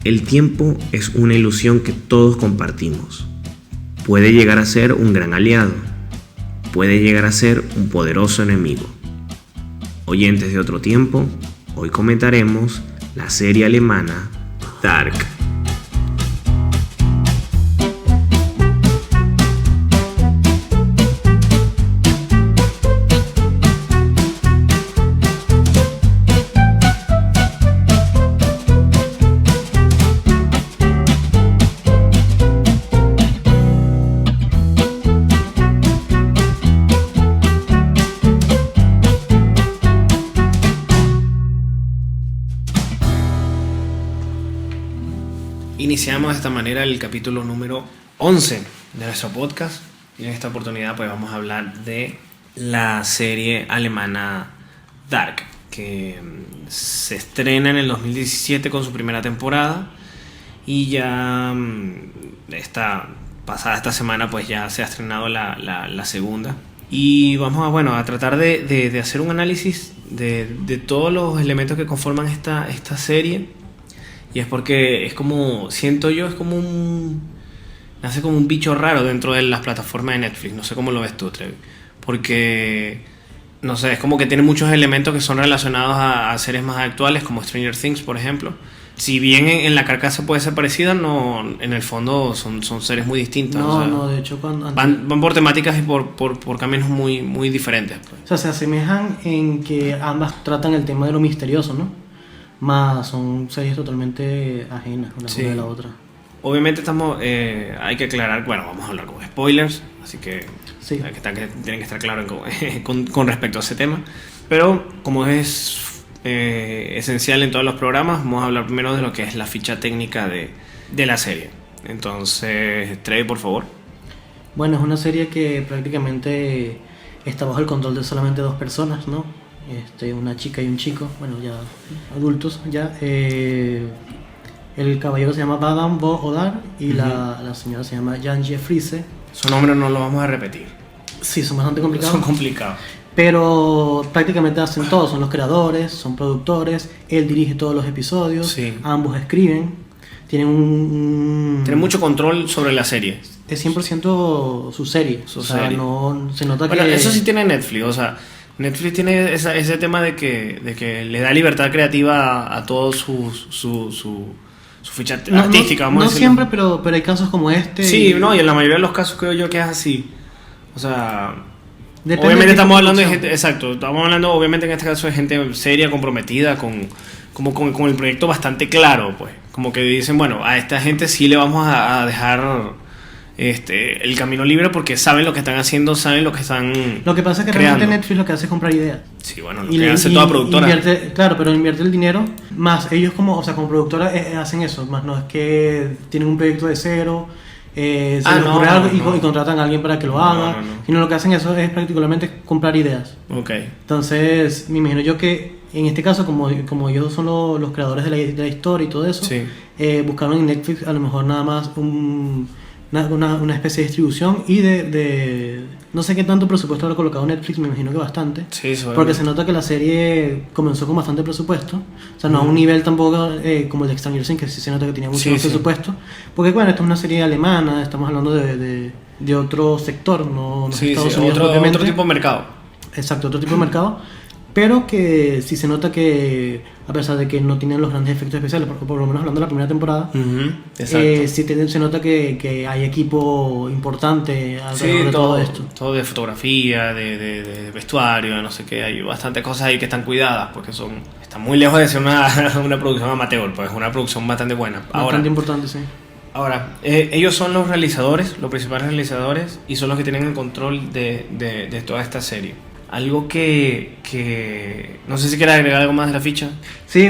El tiempo es una ilusión que todos compartimos. Puede llegar a ser un gran aliado. Puede llegar a ser un poderoso enemigo. Oyentes de otro tiempo, hoy comentaremos la serie alemana Dark. Iniciamos de esta manera el capítulo número 11 de nuestro podcast y en esta oportunidad pues vamos a hablar de la serie alemana Dark, que se estrena en el 2017 con su primera temporada y ya pasada esta semana pues ya se ha estrenado la segunda. Y vamos a tratar de hacer un análisis de todos los elementos que conforman esta serie. Y es porque es como, siento yo, nace como un bicho raro dentro de las plataformas de Netflix. No sé cómo lo ves tú, Trevi. Porque, no sé, es como que tiene muchos elementos que son relacionados a series más actuales, como Stranger Things, por ejemplo. Si bien en la carcasa puede ser parecida, no, en el fondo son series muy distintas. No, de hecho van por temáticas y por caminos muy, muy diferentes, pues. O sea, se asemejan en que ambas tratan el tema de lo misterioso, ¿no? Más son series totalmente ajenas una de la otra. Obviamente hay que aclarar, vamos a hablar con spoilers, así que sí. Tienen que estar claros con respecto a ese tema. Pero como es esencial en todos los programas, vamos a hablar primero de lo que es la ficha técnica de la serie. Entonces, Trevi, por favor. Bueno, es una serie que prácticamente está bajo el control de solamente dos personas, ¿no? Una chica y un chico, ya adultos ya. El caballero se llama Vadim Bo Odar y la señora se llama Janje Friese. Su nombre no lo vamos a repetir. Sí, son bastante complicados. Son complicados. Pero prácticamente hacen todo, son los creadores, son productores, él dirige todos los episodios, sí. Ambos escriben, tienen mucho control sobre la serie. Es 100% su serie. Serie. No se nota que... Eso sí tiene Netflix, Netflix tiene ese tema de que le da libertad creativa a todo su ficha artística, vamos a decirlo. No siempre, pero hay casos como este. Sí, y en la mayoría de los casos creo yo que es así. Depende, obviamente estamos hablando de gente, exacto, estamos hablando obviamente en este caso de gente seria, comprometida, con el proyecto bastante claro, pues. Como que dicen, a esta gente sí le vamos a dejar el camino libre porque saben lo que están haciendo, saben lo que están creando. Lo que pasa es que realmente Netflix lo que hace es comprar ideas. Sí, lo que hace toda productora. Claro, pero invierte el dinero, más ellos como productora hacen eso, más no es que tienen un proyecto de cero, se les ocurre algo y contratan a alguien para que lo haga, sino lo que hacen eso es prácticamente comprar ideas. Okay. Entonces, me imagino yo que en este caso, como ellos son los creadores de la historia y todo eso, sí. Buscaron en Netflix a lo mejor nada más una especie de distribución y de no sé qué tanto presupuesto habrá colocado Netflix, me imagino que bastante, sí, porque se nota que la serie comenzó con bastante presupuesto, no a un nivel tampoco como el de Stranger Things, que sí se nota que tenía mucho más presupuesto, porque esto es una serie alemana, estamos hablando de otro sector, no Estados Unidos propiamente. Otro tipo de mercado. Exacto, otro tipo de mercado, pero que sí se nota que a pesar de que no tienen los grandes efectos especiales, por lo menos hablando de la primera temporada, sí se nota que hay equipo importante alrededor de todo esto. Todo de fotografía, de vestuario, no sé qué, hay bastantes cosas ahí que están cuidadas, porque están muy lejos de ser una producción amateur, pues es una producción bastante buena. Bastante importante, sí. Ahora, ellos son los realizadores, los principales realizadores, y son los que tienen el control de toda esta serie. Algo que no sé si quieres agregar algo más de la ficha. Sí,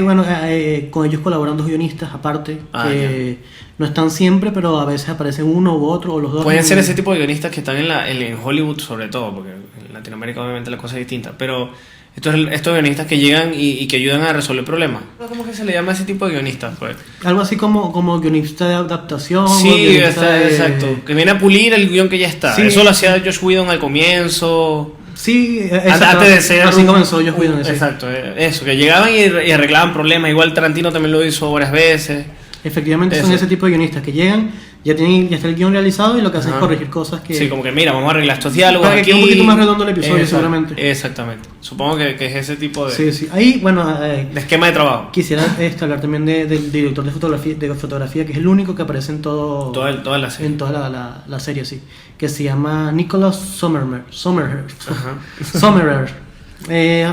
con ellos colaboran dos guionistas aparte, que no están siempre, pero a veces aparecen uno u otro o los dos. Pueden ser ese tipo de guionistas que están en Hollywood sobre todo, porque en Latinoamérica obviamente la cosa es distinta, pero estos guionistas que llegan y que ayudan a resolver problemas. ¿Cómo que se le llama a ese tipo de guionistas? Pues? Algo así como guionista de adaptación. Sí, exacto. Que viene a pulir el guión que ya está. Sí. Eso lo hacía Joss Whedon al comienzo. Sí, antes de ser así comenzó Joss Whedon. Exacto, eso, que llegaban y arreglaban problemas. Igual Tarantino también lo hizo varias veces. Efectivamente son ese tipo de guionistas que llegan, ya está el guión realizado y lo que hacen es corregir cosas que... Sí, como que mira, vamos a arreglar estos diálogos para que aquí. quede un poquito más redondo el episodio, seguramente. Exactamente. Supongo que es ese tipo de... Sí. Ahí, bueno... de esquema de trabajo. Quisiera hablar también del director de fotografía, que es el único que aparece en toda la serie. En toda la serie, sí. Que se llama Nicholas Sommerer.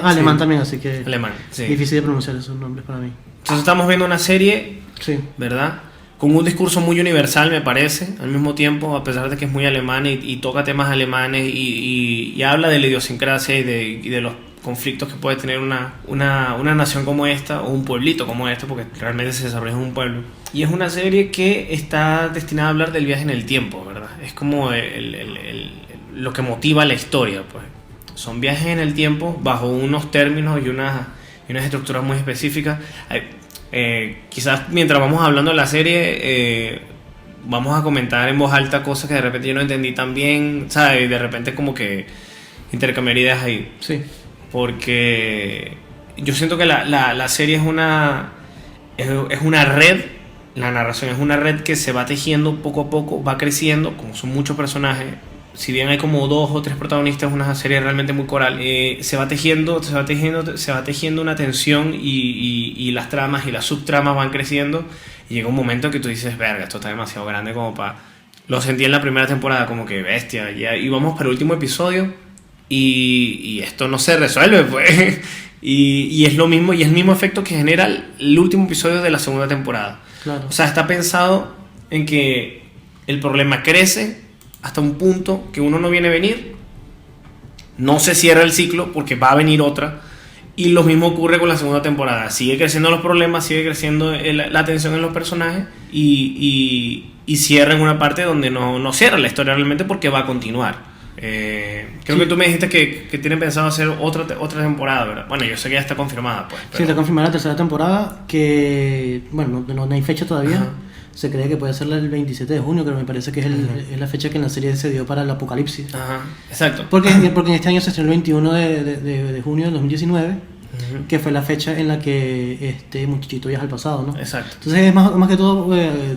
Alemán también, así que... Alemán, sí. Difícil de pronunciar esos nombres para mí. Entonces estamos viendo una serie, sí, ¿verdad? Con un discurso muy universal, me parece, al mismo tiempo, a pesar de que es muy alemán y toca temas alemanes y habla de la idiosincrasia y de los conflictos que puede tener una nación como esta o un pueblito como este, porque realmente se desarrolla en un pueblo. Y es una serie que está destinada a hablar del viaje en el tiempo, ¿verdad? Es como lo que motiva la historia, pues. Son viajes en el tiempo bajo unos términos y unas estructuras muy específicas. Quizás mientras vamos hablando de la serie vamos a comentar en voz alta cosas que de repente yo no entendí tan bien, ¿sabes? Y de repente como que intercambiar ideas ahí. Sí. Porque yo siento que la serie es una red, la narración es una red que se va tejiendo poco a poco, va creciendo, como son muchos personajes. Si bien hay como 2 o 3 protagonistas, es una serie realmente muy coral. Se va tejiendo una tensión y las tramas y las subtramas van creciendo. Y llega un momento que tú dices, verga, esto está demasiado grande como para... Lo sentí en la primera temporada como que bestia. Y vamos para el último episodio y esto no se resuelve, pues. Y es lo mismo, y es el mismo efecto que genera el último episodio de la segunda temporada. Claro. O sea, está pensado en que el problema crece hasta un punto que uno no viene a venir, no se cierra el ciclo porque va a venir otra, y lo mismo ocurre con la segunda temporada. Sigue creciendo los problemas, sigue creciendo la tensión en los personajes y cierra en una parte donde no cierra la historia realmente porque va a continuar. Creo que tú me dijiste que tienen pensado hacer otra temporada, ¿verdad? Bueno, yo sé que ya está confirmada, pues. Sí, está confirmada la tercera temporada, que bueno, no hay fecha todavía. Ajá. Se cree que puede ser el 27 de junio, pero me parece que es la fecha que en la serie se dio para el apocalipsis. Ajá, exacto. Porque en este año se estrenó el 21 de junio de 2019, que fue la fecha en la que este muchachito viaja al pasado, ¿no? Exacto. Entonces es más que todo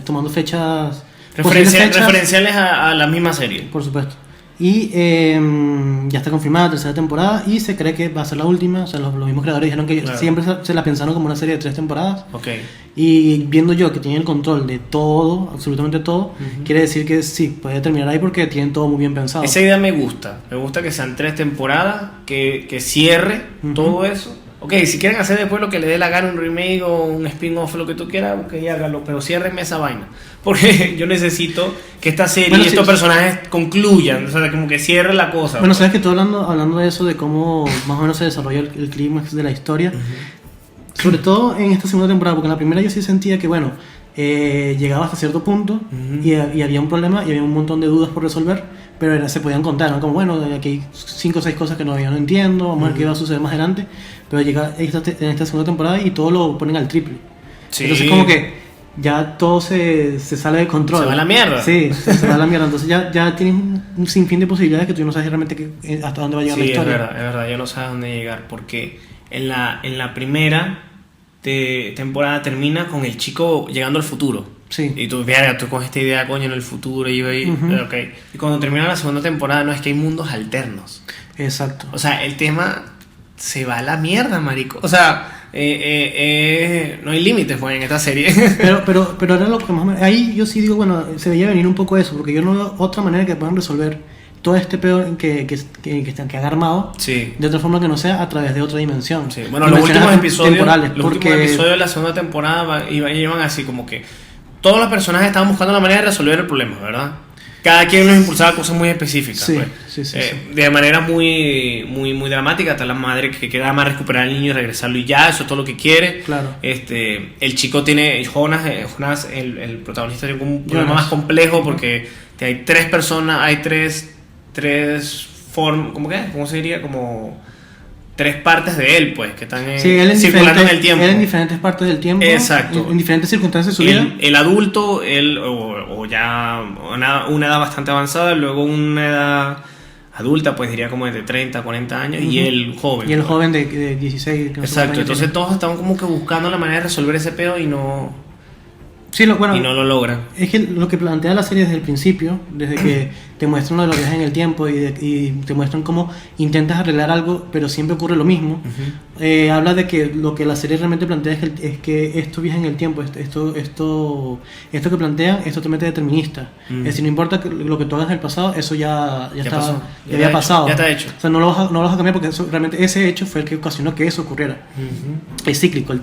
tomando fechas... referenciales a la misma serie. Por supuesto. Y ya está confirmada la tercera temporada y se cree que va a ser la última. O sea, los mismos creadores dijeron que siempre se la pensaron como una serie de 3 temporadas. Okay. Y viendo yo que tienen el control de todo, absolutamente todo, quiere decir que sí, puede terminar ahí porque tienen todo muy bien pensado. Esa idea me gusta que sean 3 temporadas, que cierre todo eso. Ok, si quieren hacer después lo que le dé la gana, un remake o un spin-off, lo que tú quieras, ok, hágalo, pero ciérrenme esa vaina. Porque yo necesito que esta serie y estos personajes concluyan, o sea, como que cierre la cosa. Bueno, sabes que estoy hablando de eso, de cómo más o menos se desarrolla el clímax de la historia. Sobre todo en esta segunda temporada, porque en la primera yo sí sentía que, bueno, llegaba hasta cierto punto y había un problema y había un montón de dudas por resolver, pero se podían contar, ¿no? Como, bueno, aquí hay 5 o 6 cosas que no entiendo, vamos a ver qué va a suceder más adelante, pero llega en esta segunda temporada y todo lo ponen al triple. Sí. Entonces como que ya todo se sale de control. Se va a la mierda. Sí, se va a la mierda. Entonces ya tienes un sinfín de posibilidades que tú no sabes realmente hasta dónde va a llegar la historia. Sí, es verdad, yo no sé a dónde llegar, porque en la primera temporada termina con el chico llegando al futuro. Sí. Y tú con esta idea, coño, en el futuro iba ahí, okay. Y cuando termina la segunda temporada, no, es que hay mundos alternos. Exacto. O sea, el tema se va a la mierda, marico. O sea, no hay límites, pues, en esta serie. pero era lo que más me... Ahí yo sí digo, bueno, se veía venir un poco eso, porque yo no veo otra manera que puedan resolver todo este peor que han armado, sí, de otra forma que no sea a través de otra dimensión. Sí. Bueno, los últimos episodios de la segunda temporada iban así como que todos los personajes estaban buscando la manera de resolver el problema, ¿verdad? Cada quien nos impulsaba cosas muy específicas, sí, pues. sí. De manera muy dramática. Está la madre que quiere más recuperar al niño y regresarlo y ya, eso es todo lo que quiere. Claro. El chico tiene, Jonas, el protagonista tiene un problema más complejo porque hay 3 personas, hay tres formas, ¿cómo se diría? Como 3 partes de él, pues, que están circulando en el tiempo. Él en diferentes partes del tiempo. Exacto. En diferentes circunstancias de su vida. El adulto, o ya una edad bastante avanzada, luego una edad adulta, pues diría como de 30 a 40 años, y el joven. Y el joven de 16. Exacto, entonces todos estaban como que buscando la manera de resolver ese pedo y no... Sí, bueno, y no lo logran. es que lo que plantea la serie desde el principio, desde que te muestran lo de los viajes en el tiempo y te muestran cómo intentas arreglar algo, pero siempre ocurre lo mismo, habla de que lo que la serie realmente plantea es que estos viajes en el tiempo, esto que plantean es totalmente determinista. Es decir, no importa lo que tú hagas en el pasado, eso ya está, pasó. ya había pasado. Ya está hecho. O sea, no lo vas a cambiar porque realmente ese hecho fue el que ocasionó que eso ocurriera. Es cíclico,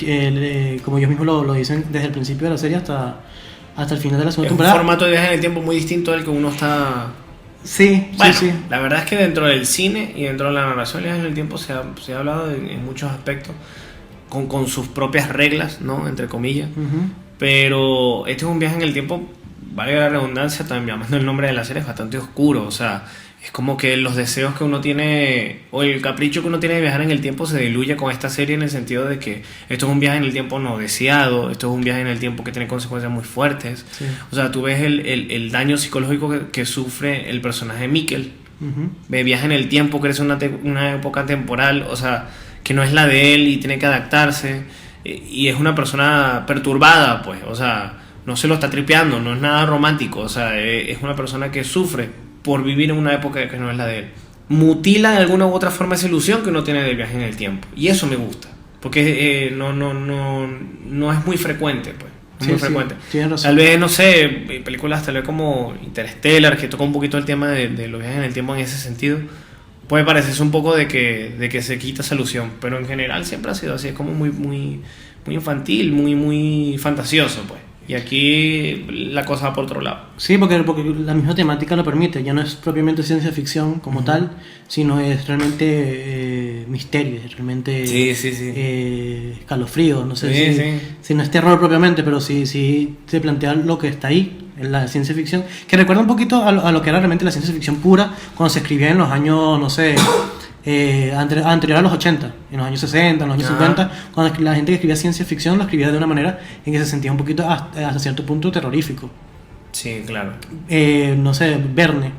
como ellos mismos lo dicen desde el principio de la serie hasta el final de la segunda temporada. Es un formato de viaje en el tiempo muy distinto al que uno está... Sí, Bueno, sí. la verdad es que dentro del cine y dentro de la narración, el viaje en el tiempo se ha hablado en muchos aspectos con sus propias reglas, ¿no? Entre comillas. Pero este es un viaje en el tiempo, valga la redundancia, también llamando el nombre de la serie, es bastante oscuro. O sea, es como que los deseos que uno tiene, o el capricho que uno tiene de viajar en el tiempo se diluye con esta serie, en el sentido de que esto es un viaje en el tiempo no deseado, esto es un viaje en el tiempo que tiene consecuencias muy fuertes. Sí. O sea, tú ves el daño psicológico que sufre el personaje de Mikkel. Viaja en el tiempo, crece una época temporal, o sea, que no es la de él y tiene que adaptarse. Y es una persona perturbada, pues, o sea, no se lo está tripeando, no es nada romántico, o sea, es una persona que sufre por vivir en una época que no es la de él. Mutila de alguna u otra forma esa ilusión que uno tiene del viaje en el tiempo, y eso me gusta, porque no es muy frecuente, pues. Es muy frecuente. Tal vez, no sé, películas tal vez como Interstellar, que toca un poquito el tema de los viajes en el tiempo en ese sentido, puede parecerse un poco de que se quita esa ilusión, pero en general siempre ha sido así, es como muy infantil, muy fantasioso, pues. Y aquí la cosa va por otro lado. Sí, porque la misma temática lo permite. Ya no es propiamente ciencia ficción como tal, sino es realmente misterio, es realmente escalofrío. No sé si no es terror propiamente, pero sí se plantea lo que está ahí en la ciencia ficción, que recuerda un poquito a lo que era realmente la ciencia ficción pura cuando se escribía en los años, no sé, anterior a los 80, en los años 60, en los años 50, cuando la gente que escribía ciencia ficción lo escribía de una manera en que se sentía un poquito hasta cierto punto terrorífico. Sí, claro. No sé, Verne,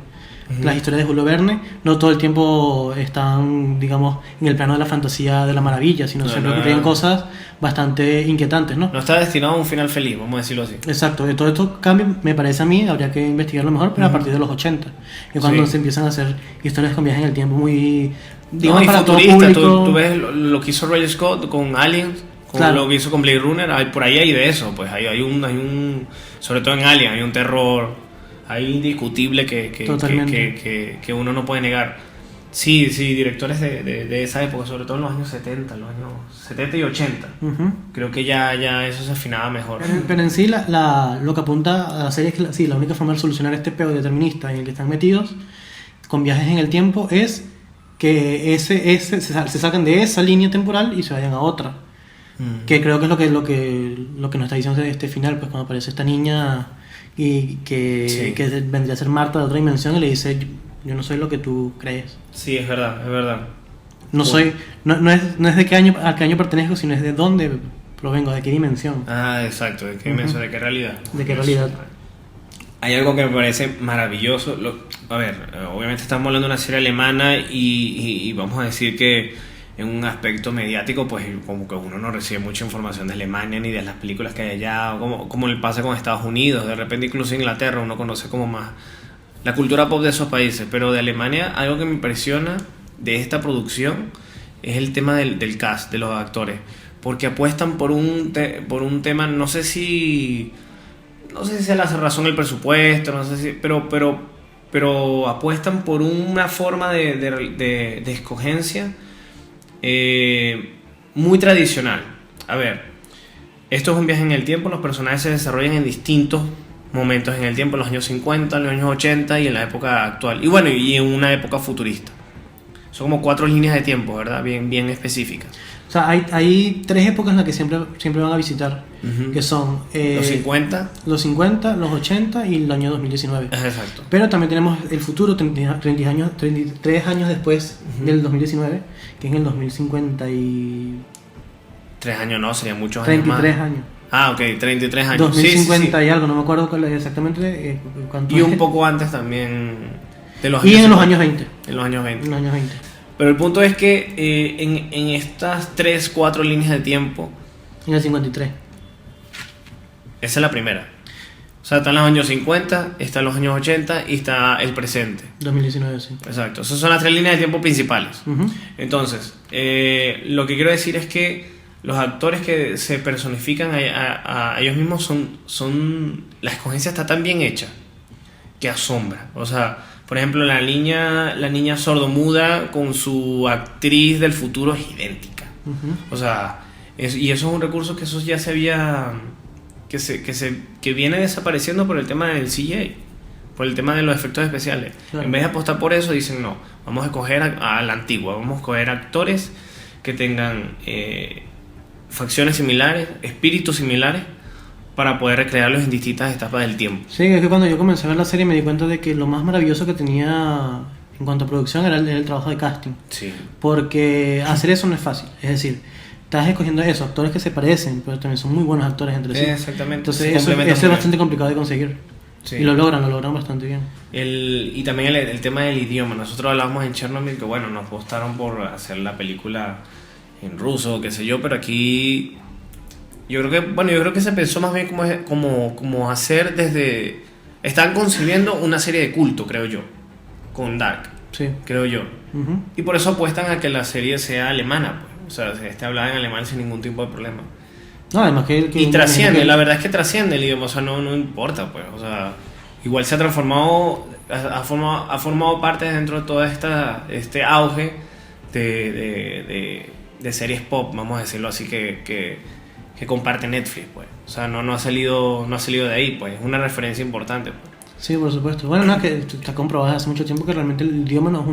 las historias de Julio Verne no todo el tiempo están, digamos, en el plano de la fantasía de la maravilla, sino siempre ocurrían cosas bastante inquietantes, ¿no? No está destinado a un final feliz, vamos a decirlo así. Exacto, de todo esto cambia, me parece a mí, habría que investigarlo mejor, pero a partir de los 80, que cuando se empiezan a hacer historias con viajes en el tiempo muy, digamos, para todo público. Tú ves lo que hizo Ridley Scott con Aliens, con lo que hizo con Blade Runner, por ahí hay de eso, pues hay un sobre todo en Alien, hay un terror ahí indiscutible que uno no puede negar. Sí, directores de esa época, sobre todo en los años 70, y 80. Creo que ya eso se afinaba mejor. Pero en sí, lo que apunta a la serie es que la única forma de solucionar este peo determinista en el que están metidos con viajes en el tiempo es que se salgan de esa línea temporal y se vayan a otra. Que creo que es lo que nos está diciendo este final, pues cuando aparece esta niña y que vendría a ser Marta de otra dimensión y le dice: yo no soy lo que tú crees. Sí, es verdad. No soy, no es de a qué año pertenezco, sino es de dónde provengo, de qué dimensión. Ah, exacto, de qué dimensión, de qué realidad. De qué realidad. Hay algo que me parece maravilloso. A ver, obviamente estamos hablando de una serie alemana y vamos a decir que en un aspecto mediático, pues como que uno no recibe mucha información de Alemania ni de las películas que hay allá, o como le pasa con Estados Unidos. De repente incluso Inglaterra uno conoce como más la cultura pop de esos países, pero de Alemania algo que me impresiona de esta producción es el tema del cast, de los actores, porque apuestan por un tema, no sé si sea la razón el presupuesto, no sé si, pero apuestan por una forma de escogencia muy tradicional. A ver, esto es un viaje en el tiempo, los personajes se desarrollan en distintos momentos en el tiempo, en los años 50, en los años 80 y en la época actual, y bueno, y en una época futurista. Son como 4 líneas de tiempo, ¿verdad? Bien específicas. O sea, hay 3 épocas en las que siempre van a visitar, que son los 50, los 80 y el año 2019. Exacto. Pero también tenemos el futuro, 33 años después del 2019, que es en el 2050 y... 3 años no, serían muchos años más. 33 años. Ah, ok, 33 años. 2050 sí. y algo, no me acuerdo cuál es exactamente cuánto. Y un poco antes también de los años. Y en los 50. años 20. En los años 20. En los años 20. Pero el punto es que en estas 3-4 líneas de tiempo... En el 53. Esa es la primera. O sea, están los años 50, están los años 80 y está el presente. 2019, sí. Exacto, esas son las 3 líneas de tiempo principales. Entonces, lo que quiero decir es que los actores que se personifican a ellos mismos son... La escogencia está tan bien hecha que asombra. O sea, por ejemplo, la niña sordomuda con su actriz del futuro es idéntica. O sea, y eso es un recurso que eso ya se había... Que viene desapareciendo por el tema del CGI, por el tema de los efectos especiales. Claro. En vez de apostar por eso, dicen no, vamos a escoger a la antigua, vamos a escoger actores que tengan facciones similares, espíritus similares, para poder recrearlos en distintas etapas del tiempo. Sí, es que cuando yo comencé a ver la serie me di cuenta de que lo más maravilloso que tenía en cuanto a producción era el trabajo de casting. Sí. Porque hacer eso no es fácil, es decir, estás escogiendo eso, actores que se parecen, pero también son muy buenos actores entre sí. Exactamente. Entonces eso es bastante complicado de conseguir. Sí. Y lo logran bastante bien. Y también el tema del idioma. Nosotros hablábamos en Chernobyl que bueno, nos apostaron por hacer la película en ruso, qué sé yo, pero aquí yo creo que se pensó más bien como hacer desde... Están concibiendo una serie de culto, creo yo, con Dark. Sí. Creo yo. Y por eso apuestan a que la serie sea alemana, pues. O sea, se esté hablada en alemán sin ningún tipo de problema. No, además y trasciende, la verdad es que trasciende el idioma, o sea, no importa, pues. O sea, igual se ha transformado, ha formado parte dentro de todo este auge de series pop, vamos a decirlo así, que comparte Netflix, pues. O sea, no ha salido de ahí, pues. Es una referencia importante, pues. Sí, por supuesto. Bueno, no, que está comprobado hace mucho tiempo que realmente el idioma no es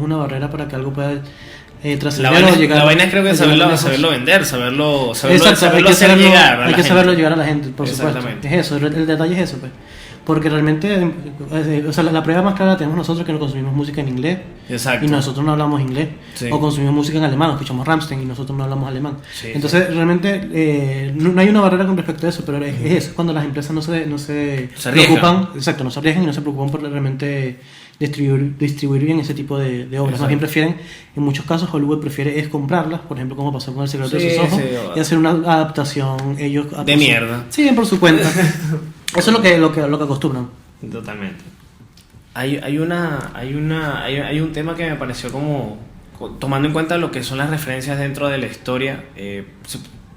una barrera para que algo pueda trascender o llegar. La vaina es creo que saberlo vender, saberlo hay hacer llegar a la gente. Hay que saberlo llegar a la gente, por supuesto. Es eso, el detalle es eso, pues. Porque realmente, o sea, la prueba más clara la tenemos nosotros que no consumimos música en inglés. Exacto. Y nosotros no hablamos inglés. Sí. O consumimos música en alemán, escuchamos Rammstein y nosotros no hablamos alemán. Sí, entonces, realmente, no hay una barrera con respecto a eso, pero es eso, cuando las empresas no se preocupan, exacto, no se arriesgan y no se preocupan por realmente distribuir bien ese tipo de obras. Exacto. Más bien prefieren, en muchos casos Hollywood prefiere es comprarlas, por ejemplo como pasó con El secreto de sus ojos, y hacer una adaptación ellos de mierda. Sí, por su cuenta. Eso es lo que acostumbran. Totalmente. Hay un tema que me pareció como tomando en cuenta lo que son las referencias dentro de la historia.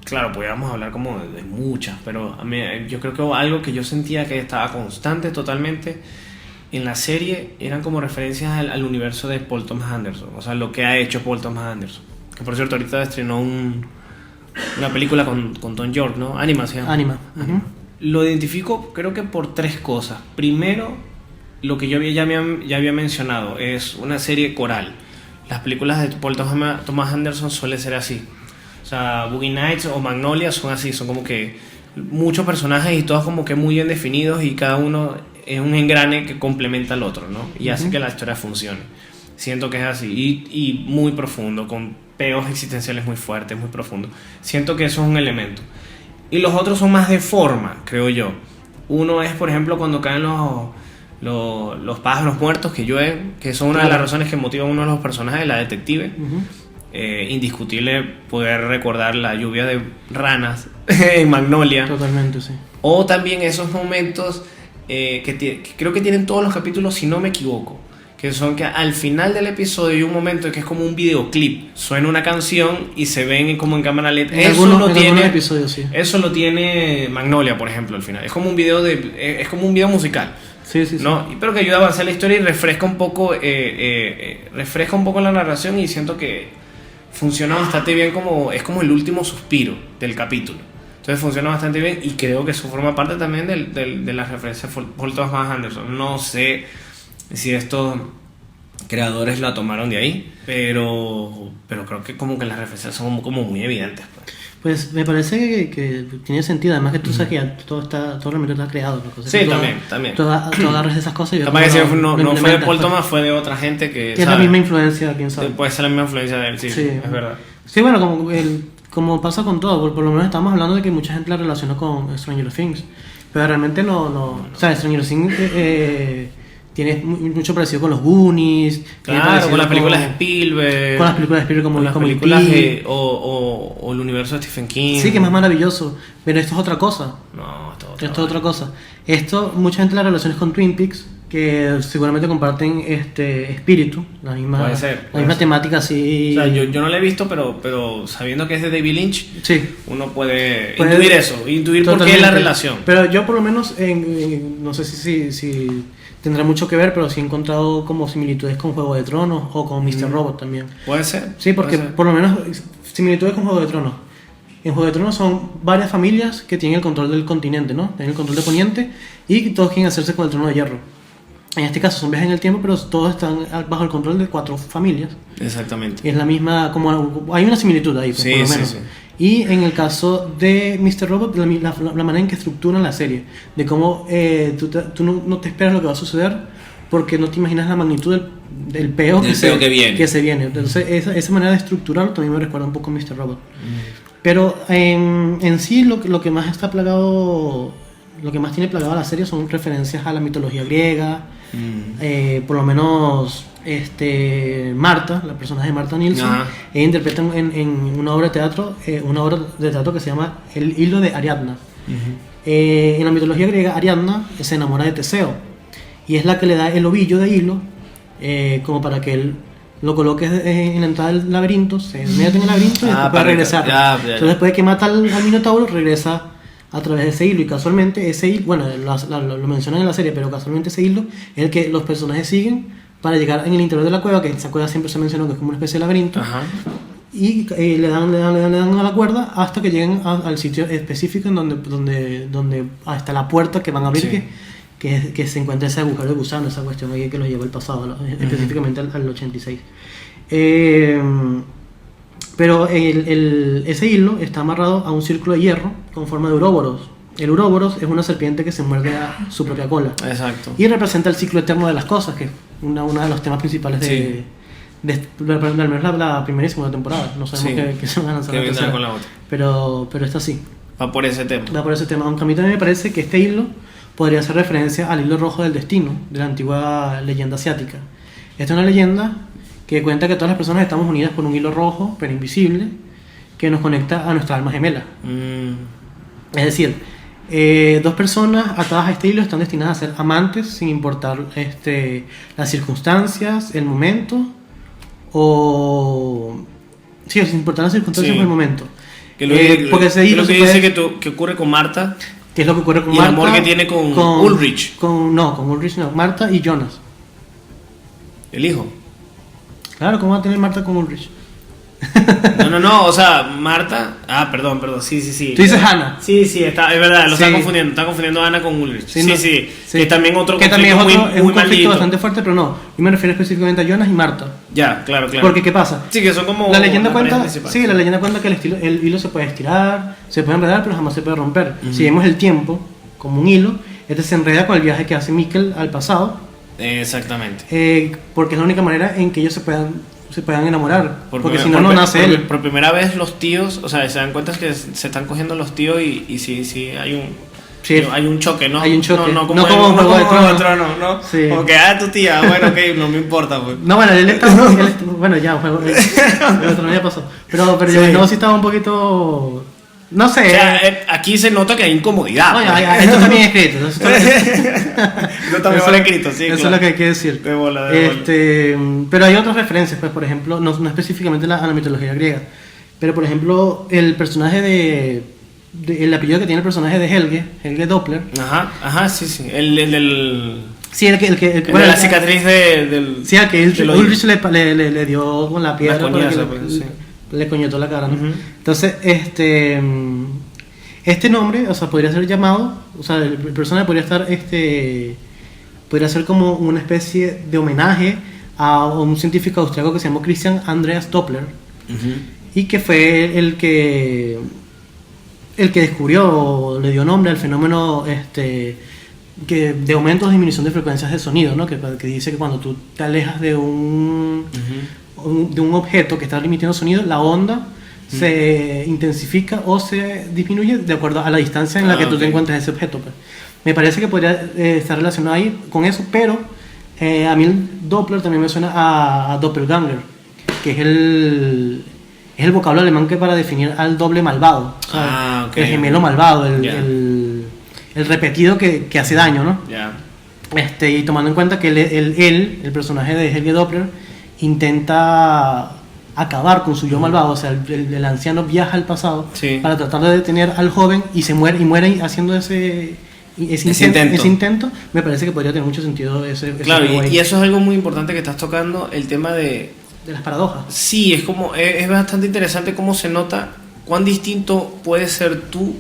Claro, podríamos hablar como de muchas, pero yo creo que algo que yo sentía que estaba constante totalmente en la serie eran como referencias al universo de Paul Thomas Anderson, o sea, lo que ha hecho Paul Thomas Anderson. Que por cierto, ahorita estrenó una película con Tom York, ¿no? Anima se llama. Anima. Lo identifico creo que por 3 cosas. Primero, lo que yo ya había mencionado, es una serie coral. Las películas de Paul Thomas Anderson suelen ser así. O sea, Boogie Nights o Magnolia son así, son como que muchos personajes y todos como que muy bien definidos y cada uno es un engrane que complementa al otro, ¿no? Y hace que la historia funcione. Siento que es así y muy profundo, con peos existenciales muy fuertes, muy profundos. Siento que eso es un elemento. Y los otros son más de forma, creo yo. Uno es, por ejemplo, cuando caen los pájaros muertos que llueven, que son una de las razones que motiva a uno de los personajes, la detective. Indiscutible poder recordar la lluvia de ranas en Magnolia. Totalmente, sí. O también esos momentos que creo que tienen todos los capítulos, si no me equivoco, que son que al final del episodio hay un momento que es como un videoclip, suena una canción y se ven como en cámara lenta. Eso lo tiene Magnolia, por ejemplo, al final. Es como un video musical. Sí. ¿No? Pero que ayuda a avanzar la historia y refresca un poco la narración, y siento que funciona bastante bien, es como el último suspiro del capítulo. Entonces funciona bastante bien y creo que eso forma parte también de la referencia de Paul Thomas Anderson. No sé si estos creadores la tomaron de ahí, pero creo que como que las referencias son como muy evidentes. Pues me parece que tiene sentido, además que tú sabes que ya todo realmente está creado. Sí, también. Tú agarras esas cosas y capaz que no fue de Paul Thomas, fue de otra gente que es la misma influencia, quién sabe. Puede ser la misma influencia de él, sí. Es verdad. Sí, bueno, como pasa con todo, por lo menos estamos hablando de que mucha gente la relaciona con Stranger Things, pero realmente no. O sea, Stranger Things Tiene mucho parecido con los Goonies. Claro, con las películas de Spielberg. Con las películas de Spielberg, con las como películas o el universo de Stephen King. Sí, que es más maravilloso. Pero esto es otra cosa. No, esto es otra cosa. Esto, mucha gente la relaciona con Twin Peaks, que seguramente comparten espíritu, la misma temática así. O sea, yo no la he visto, pero sabiendo que es de David Lynch, sí, uno puede intuir por qué es la relación. Pero yo por lo menos, no sé si tendrá mucho que ver, pero sí he encontrado como similitudes con Juego de Tronos o con Mr. Robot también. Puede ser. Sí, porque por lo menos similitudes con Juego de Tronos. En Juego de Tronos son varias familias que tienen el control del continente, ¿no? Tienen el control de Poniente y todos quieren hacerse con el trono de hierro. En este caso son viajes en el tiempo, pero todos están bajo el control de 4 familias. Exactamente. Es la misma, como hay una similitud ahí, pues, sí, por lo menos. Sí. Y en el caso de Mr. Robot, la manera en que estructuran la serie, de cómo tú no te esperas lo que va a suceder porque no te imaginas la magnitud del peo que se viene. Entonces esa manera de estructurarlo también me recuerda un poco a Mr. Robot. Pero en sí lo que más está plagado, lo que más tiene plagado la serie son referencias a la mitología griega. Por lo menos Marta, la personaje de Marta Nilsson, ella interpreta en una obra de teatro que se llama El hilo de Ariadna. En la mitología griega, Ariadna se enamora de Teseo y es la que le da el ovillo de hilo como para que él lo coloque en la entrada del laberinto, se mete en el laberinto y después puede regresar. Entonces después de que mata al Minotauro, regresa a través de ese hilo, y casualmente ese hilo, bueno, lo mencionan en la serie, pero casualmente ese hilo es el que los personajes siguen para llegar en el interior de la cueva, que esa cueva siempre se mencionó que es como una especie de laberinto. Y le dan a la cuerda hasta que lleguen al sitio específico en donde hasta la puerta que van a abrir, que se encuentra ese agujero de gusano, esa cuestión ahí que los lleva al pasado, específicamente al 86. Pero ese hilo está amarrado a un círculo de hierro con forma de Uroboros. El Uroboros es una serpiente que se muerde a su propia cola. Exacto. Y representa el ciclo eterno de las cosas, que es uno de los temas principales de al menos la primera y segunda temporada. No sabemos qué se van a lanzar la tercera. Con la otra. Pero está así. Va por ese tema. Aunque a mí también me parece que este hilo podría hacer referencia al hilo rojo del destino, de la antigua leyenda asiática. Esta es una leyenda que cuenta que todas las personas estamos unidas por un hilo rojo, pero invisible, que nos conecta a nuestra alma gemela. Es decir, 2 personas atadas a este hilo están destinadas a ser amantes sin importar las circunstancias, el momento, sin importar las circunstancias o el momento. Porque ese hilo que dice que ocurre con Marta. ¿Qué es lo que ocurre con Marta? Y el amor que tiene con Ulrich. Con Ulrich no, Marta y Jonas. El hijo. Claro, ¿cómo va a tener Marta con Ulrich? No, o sea, Marta. Perdón, sí. Tú dices Ana. Sí, es verdad, está confundiendo a Ana con Ulrich. Sí. Que también otro que también es un conflicto bastante fuerte, pero no. Yo me refiero específicamente a Jonas y Marta. Ya, claro. Porque ¿qué pasa? Sí, que son como. La leyenda cuenta que el hilo se puede estirar, se puede enredar, pero jamás se puede romper. Si vemos el tiempo como un hilo, se enreda con el viaje que hace Mikkel al pasado. Exactamente. Porque es la única manera en que ellos se puedan enamorar, porque si no nace él. Por primera vez los tíos, o sea, se dan cuenta que se están cogiendo los tíos y sí hay un choque, ¿no? Hay un choque. No como Juego de Tronos, ¿no? Sí. Como que, tu tía, bueno, ok, no me importa, pues. No, bueno, bueno, ya, el otro ya pasó. Pero yo sí estaba un poquito. No sé. O sea, aquí se nota que hay incomodidad. Oye, esto también es escrito. Esto también va escrito, sí. Eso es lo que hay que decir. De bola. Pero hay otras referencias, pues, por ejemplo, no específicamente a la mitología griega. Pero, por ejemplo, el personaje el apellido que tiene el personaje de Helge Doppler. Ajá, sí. El del. Sí, el que bueno, la cicatriz del. Sí, al que Ulrich le dio con la piedra. Le coñetó la cara, ¿no? Entonces, este nombre, o sea, podría ser llamado, o sea, el personaje podría estar, podría ser como una especie de homenaje a un científico austriaco que se llamó Christian Andreas Doppler, y que fue el que descubrió, le dio nombre al fenómeno de aumento o disminución de frecuencias de sonido, ¿no? Que dice que cuando tú te alejas de un objeto que está emitiendo sonido, la onda se intensifica o se disminuye de acuerdo a la distancia en la que tú te encuentres ese objeto, pues. Me parece que podría estar relacionado ahí con eso, pero A mí el Doppler también me suena a Doppelganger, que es el vocablo alemán que para definir al doble malvado, ¿sabes? Ok. El gemelo malvado, Ya. el repetido que hace daño, ¿no? Ya. Y tomando en cuenta que el personaje de Helge Doppler, intenta acabar con su yo malvado, o sea, el anciano viaja al pasado Sí. para tratar de detener al joven y muere haciendo ese intento. Me parece que podría tener mucho sentido ese Claro, juego ahí, y eso es algo muy importante que estás tocando, el tema de... de las paradojas. Sí, es como, es bastante interesante cómo se nota cuán distinto puede ser tu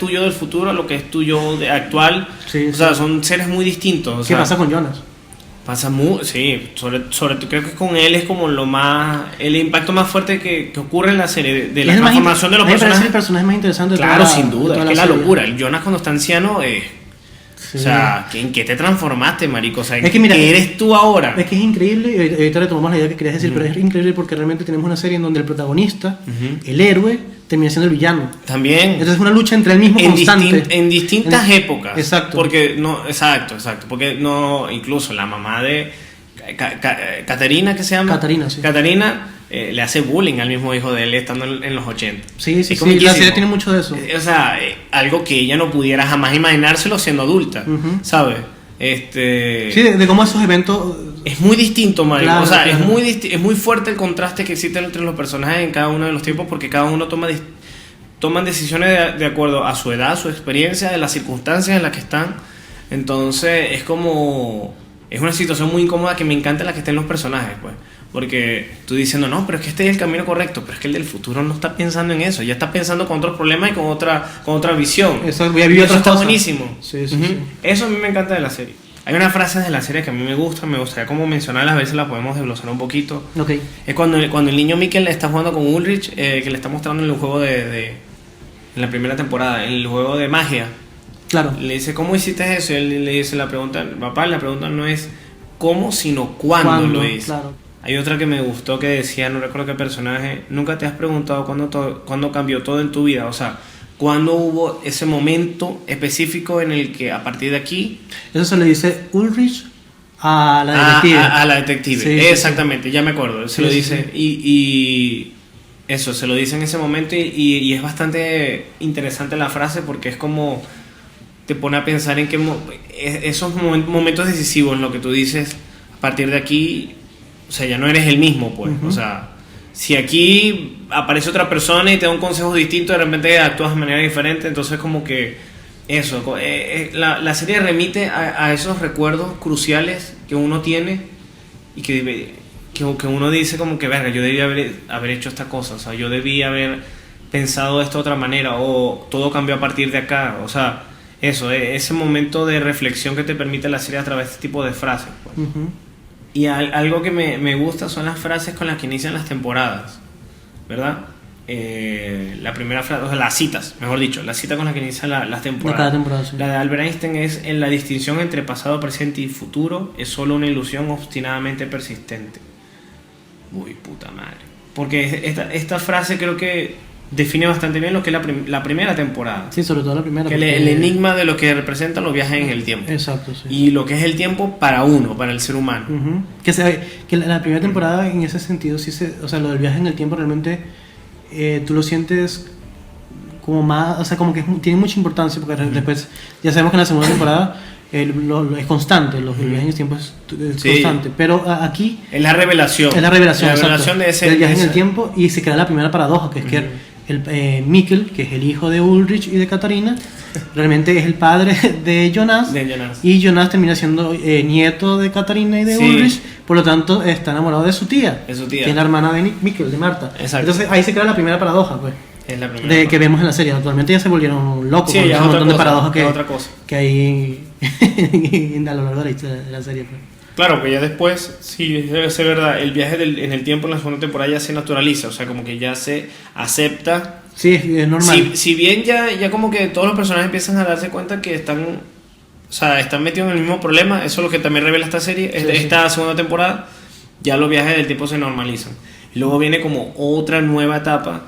yo del futuro a lo que es tu yo actual. Sí, o sea, son seres muy distintos. O ¿Qué sea, pasa con Jonas? Pasa muy, sí, sobre todo creo que con él es como el impacto más fuerte que ocurre en la serie, de la Es el más transformación de los a mí me parece personajes. el personaje más interesante de Claro, toda sin de duda, toda es que la serie. locura. El Jonas cuando está anciano, Sí. o sea, ¿en qué te transformaste, marico? O sea, Es que mira, ¿qué eres tú ahora? Es que es increíble, y ahorita retomamos la idea que querías decir, pero es increíble porque realmente tenemos una serie en donde el protagonista, el héroe, termina siendo el villano. También. Entonces es una lucha entre él mismo constante. En distintas épocas. Exacto. Porque no, exacto. Porque no, incluso la mamá de Caterina, ¿qué se llama? Catarina, sí. Catarina le hace bullying al mismo hijo de él estando en los 80. Sí, Es la comiquísimo. serie tiene mucho de eso. O sea, algo que ella no pudiera jamás imaginárselo siendo adulta, Ujú. ¿sabes? Sí, de cómo esos eventos... Es muy distinto, marico. Claro, o sea, claro. es muy fuerte el contraste que existe entre los personajes en cada uno de los tiempos, porque cada uno toman decisiones de acuerdo a su edad, a su experiencia, de las circunstancias en las que están. Entonces, es una situación muy incómoda que me encanta la que estén los personajes, pues. Porque tú diciendo, no, pero es que este es el camino correcto, pero es que el del futuro no está pensando en eso, ya está pensando con otros problemas y con otra visión. Eso, voy a vivir Y eso otras está cosas. buenísimo. Sí, sí, Ujú. sí. Eso a mí me encanta de la serie. Hay unas frases de la serie que a mí me gustan, me gustaría como mencionarlas, a ver si las podemos desglosar un poquito. Ok. Es cuando el niño Mikkel está jugando con Ulrich, que le está mostrando en el juego en la primera temporada, en el juego de magia. Claro. Le dice, ¿cómo hiciste eso? Y él le dice la pregunta, papá, la pregunta no es cómo, sino cuándo lo hice. Claro. Hay otra que me gustó que decía, no recuerdo qué personaje, nunca te has preguntado cuándo cambió todo en tu vida, o sea, cuándo hubo ese momento específico en el que a partir de aquí... Eso se le dice Ulrich a la detective. A la detective, Sí, sí, exactamente, ya me acuerdo, se lo Sí, dice, y eso, se lo dice en ese momento y es bastante interesante la frase porque es como te pone a pensar en que esos momentos decisivos en lo que tú dices, a partir de aquí, o sea, ya no eres el mismo, pues, Ujú. o sea, si aquí aparece otra persona y te da un consejo distinto, de repente actúas de manera diferente, entonces como que eso, la serie remite a esos recuerdos cruciales que uno tiene y que uno dice como que, verga, yo debí haber hecho esta cosa, o sea, yo debí haber pensado esto de otra manera, o todo cambió a partir de acá, o sea, eso, ese momento de reflexión que te permite la serie a través de este tipo de frases, pues. Ujú. Y algo que me gusta son las frases con las que inician las temporadas, ¿verdad? La primera frase, o sea, las citas, mejor dicho, la cita con la que inician las temporadas. De cada temporada, sí. La de Albert Einstein es: en la distinción entre pasado, presente y futuro es solo una ilusión obstinadamente persistente. Uy, puta madre. Porque esta frase creo que define bastante bien lo que es la primera temporada. Sí, sobre todo la primera. Que el porque- enigma de lo que representan los viajes en el tiempo. Exacto, sí. Y lo que es el tiempo para uno, para el ser humano. Ujú. Que la primera temporada en ese sentido, sí o sea, lo del viaje en el tiempo realmente tú lo sientes como más, o sea, como que tiene mucha importancia porque después ya sabemos que en la segunda temporada es constante, el viaje en el tiempo es Sí. constante, pero aquí Es la revelación. es la revelación, La exacto, revelación de ese del viaje en el ese- tiempo y se crea la primera paradoja, que es que Mikkel, que es el hijo de Ulrich y de Katarina, realmente es el padre de Jonas. de Jonas. Y Jonas termina siendo nieto de Katarina y de Sí. Ulrich, por lo tanto está enamorado de su tía, De su tía. que es la hermana de Mikkel, de Marta. Exacto. Entonces ahí se crea la primera paradoja, pues, Es la primera. de que vemos en la serie. Actualmente ya se volvieron locos Sí, con ya es un otra montón de cosa, paradojas es otra cosa. que hay a lo largo de la historia de la serie. Pues. Claro, que ya después, sí, debe ser verdad, el viaje en el tiempo en la segunda temporada ya se naturaliza, o sea, como que ya se acepta. Sí, es normal. Si bien ya como que todos los personajes empiezan a darse cuenta que están, o sea, están metidos en el mismo problema, eso es lo que también revela esta serie, Sí, esta segunda temporada, ya los viajes del tiempo se normalizan. Y luego viene como otra nueva etapa,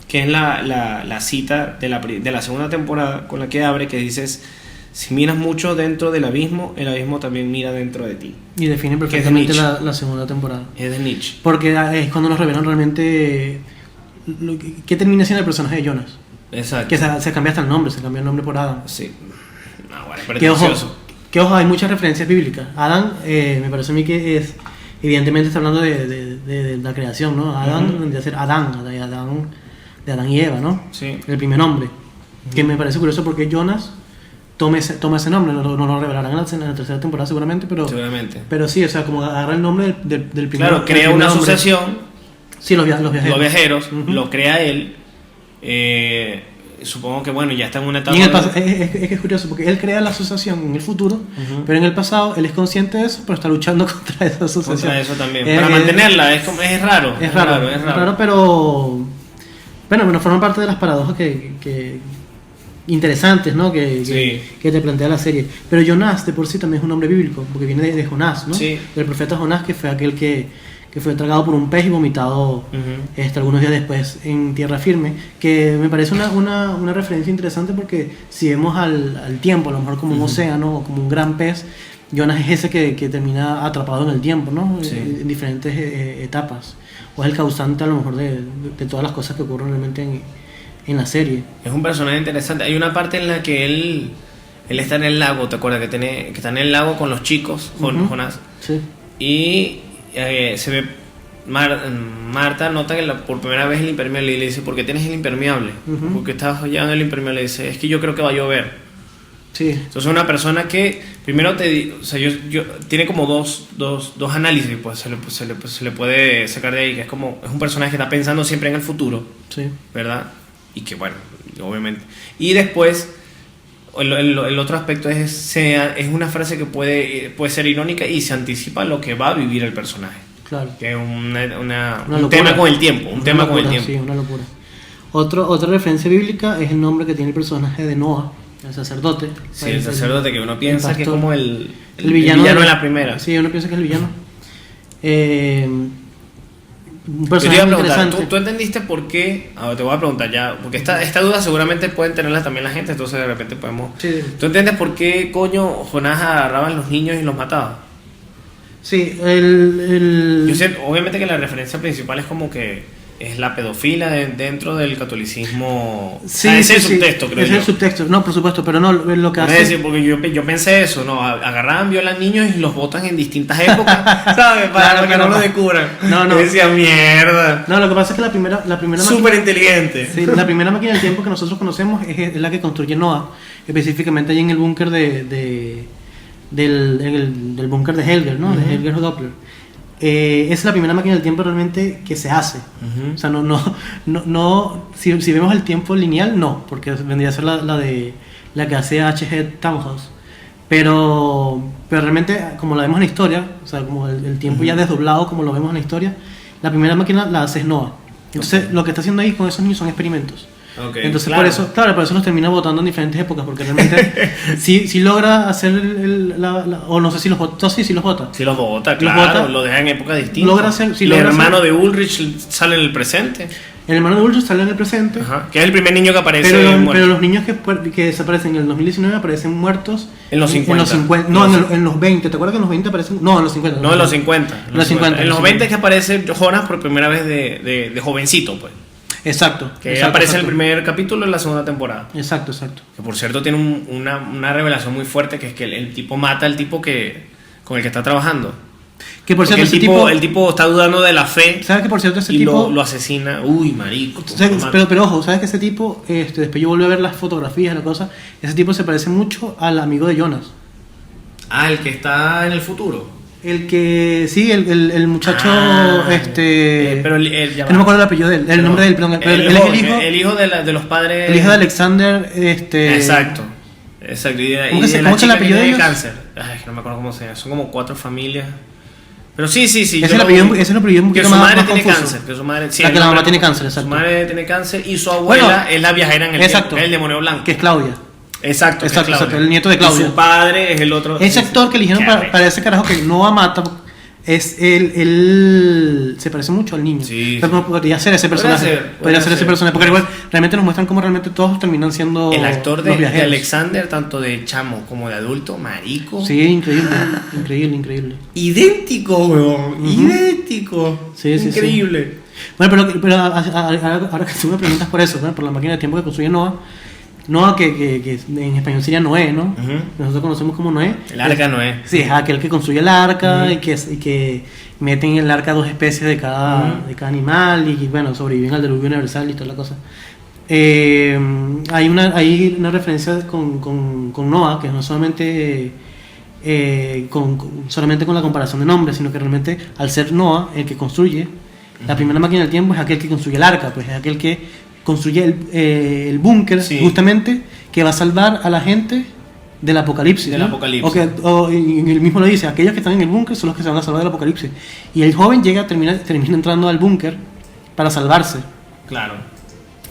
que es la cita de la segunda temporada con la que abre, que dices, si miras mucho dentro del abismo, el abismo también mira dentro de ti. Y define Que es de perfectamente Nietzsche. la segunda temporada. Es de Nietzsche. Porque es cuando nos revelan realmente qué termina siendo el personaje de Jonas. Exacto. Que se cambia hasta el nombre, se cambia el nombre por Adam. Sí. No, bueno, es Que ojo, pretencioso. hay muchas referencias bíblicas. Adam, me parece a mí que es, evidentemente está hablando de la creación, ¿no? Adam tendría que ser Adán, de Adán y Eva, ¿no? Sí. El primer nombre. Que me parece curioso porque Jonas toma ese nombre, no lo revelarán en la tercera temporada seguramente, Seguramente. pero sí, o sea, como agarra el nombre del primer. Claro, crea del una primer nombre. asociación. Sí, los viajeros. Los viajeros, Ujú. lo crea él. Supongo que bueno, ya está en una etapa. Y en el pasado, es curioso porque él crea la asociación en el futuro, Ujú. pero en el pasado él es consciente de eso, pero está luchando contra esa asociación. Contra eso también. Para mantenerla, es raro. Es raro, pero bueno, forma parte de las paradojas que interesantes, ¿no? Sí. Que te plantea la serie. Pero Jonás de por sí también es un nombre bíblico, porque viene de Jonás, ¿no? Sí. Del profeta Jonás, que fue aquel que fue tragado por un pez y vomitado Ujú. algunos días después en tierra firme, que me parece una referencia interesante porque si vemos al tiempo, a lo mejor como un océano o como un gran pez, Jonás es ese que termina atrapado en el tiempo, ¿no? Sí. En diferentes etapas. O es el causante a lo mejor de todas las cosas que ocurren realmente en la serie. Es un personaje interesante. Hay una parte en la que él está en el lago, ¿te acuerdas? Que está en el lago con los chicos, Ujú. Jonás. Sí. Y se ve, Marta nota que por primera vez el impermeable y le dice, ¿por qué tienes el impermeable? Ujú. Porque estás llevando el impermeable. Y dice, es que yo creo que va a llover. Sí. Entonces una persona que primero o sea, tiene como dos análisis, pues se le puede sacar de ahí, que es un personaje que está pensando siempre en el futuro, Sí. ¿verdad? Y que bueno, obviamente. Y después, el otro aspecto es una frase que puede ser irónica y se anticipa lo que va a vivir el personaje. Claro. Que es un locura. tema con el tiempo. Una locura, sí, una locura. Otra referencia bíblica es el nombre que tiene el personaje de Noah, el sacerdote. Sí, el sacerdote que uno piensa que es como el villano en la primera. Sí, uno piensa que es el villano. Un Yo te personaje iba a preguntar, interesante. ¿tú entendiste por qué? Ahora te voy a preguntar ya, porque esta duda seguramente pueden tenerla también la gente, entonces de repente podemos... Sí. ¿Tú entiendes por qué coño Jonás agarraba a los niños y los mataba? Sí, Yo sé, obviamente que la referencia principal es como que es la pedofilia dentro del catolicismo. Sí, Ese es sí, el subtexto, creo ese yo. es el subtexto, no, por supuesto, pero no, lo que Es hace... decir, porque yo pensé eso, ¿no? Agarraban, violan niños y los botan en distintas épocas, ¿sabes? Para que no lo descubran. No. Yo decía, mierda. No, lo que pasa es que la primera Súper inteligente. Sí, la primera máquina del tiempo que nosotros conocemos es la que construye Noah, específicamente ahí en el búnker del búnker de Helger, ¿no? De Helger Doppler. Esa es la primera máquina del tiempo realmente que se hace. Ujú. O sea, no si vemos el tiempo lineal, no, porque vendría a ser la que hace H.G. Townhouse. Pero realmente, como la vemos en la historia, o sea, como el tiempo ya desdoblado, como lo vemos en la historia, la primera máquina la hace Noah. Entonces, lo que está haciendo ahí con esos niños son experimentos. Okay, Entonces, claro. por eso los termina votando en diferentes épocas, porque realmente sí logra hacer o no sé si los vota, sí los vota. Sí, los bota, Los claro, bota. lo dejan en época distinta. Logra hacer- sí, el logra hermano hacer- de Ulrich sale en el presente. El hermano de Ulrich sale en el presente, Ajá. Que es el primer niño que aparece muerto. pero los niños que desaparecen en el 2019 aparecen muertos En los 50. no, en los 20. ¿Te acuerdas que en los 20 aparecen? No, en los 50. No, en los 50. En los 50. En los 20 es que aparece Jonas por primera vez de jovencito, pues. Exacto. Que exacto, aparece en el exacto. primer capítulo de la segunda temporada. Exacto. Que por cierto tiene una revelación muy fuerte, que es que el tipo mata al tipo con el que está trabajando. Que por Porque cierto, el tipo está dudando de la fe ¿sabes que por cierto ese y tipo lo asesina. Uy, marico. ¿sabes? lo mata. Pero ojo, ¿sabes que ese tipo, después yo volví a ver las fotografías, la cosa, ese tipo se parece mucho al amigo de Jonas? Ah, el que está en el futuro. El que, sí, el muchacho, pero ya que no me acuerdo el apellido de él, el nombre de él, perdón, pero él es el hijo de los padres. el hijo de Alexander, Exacto. Y ¿Cómo que de se- la cómo que el chica apellido que de tiene ellos? cáncer. Ay, que no me acuerdo cómo se llama. Son como 4 familias. Pero sí. Ese es yo el lo apellido, vi. ese es el apellido un Que poquito su más madre tiene confuso. cáncer. Que su madre, sí, La que el la mamá nombre- tiene cáncer, Su exacto. madre tiene cáncer y su abuela Bueno, es la viajera en el exacto. tiempo, es el demonio blanco. Que es Claudia. Exacto, que es Exacto, Claudia. exacto, el nieto de Claudia. Y su padre es el otro. Ese actor que eligieron Qué arrecho. para ese carajo que Noah mata, él se parece mucho al niño. Sí, Pero podría ser ese personaje. Podría ser ese personaje. Porque igual realmente nos muestran cómo realmente todos terminan siendo el actor los de viajeros. Alexander, tanto de chamo como de adulto, marico. Sí, increíble, increíble. Idéntico, weón. Idéntico. Sí, sí, increíble. Bueno, pero ahora que tú me preguntas por eso, ¿no? Por la máquina de tiempo que construye Noah, que en español sería Noé, ¿no? Ujú. Nosotros conocemos como Noé. El arca Noé. Sí, es aquel que construye el arca Ujú. y que meten en el arca 2 especies de cada animal y bueno, sobreviven al diluvio universal y toda la cosa. Hay una referencia con Noah, que no solamente solamente con la comparación de nombres, sino que realmente al ser Noah el que construye la primera máquina del tiempo, es aquel que construye el arca, pues es aquel que construye el búnker, Sí. justamente, que va a salvar a la gente del apocalipsis. Del ¿no? apocalipsis. Y él mismo lo dice, aquellos que están en el búnker son los que se van a salvar del apocalipsis. Y el joven termina entrando al búnker para salvarse. Claro.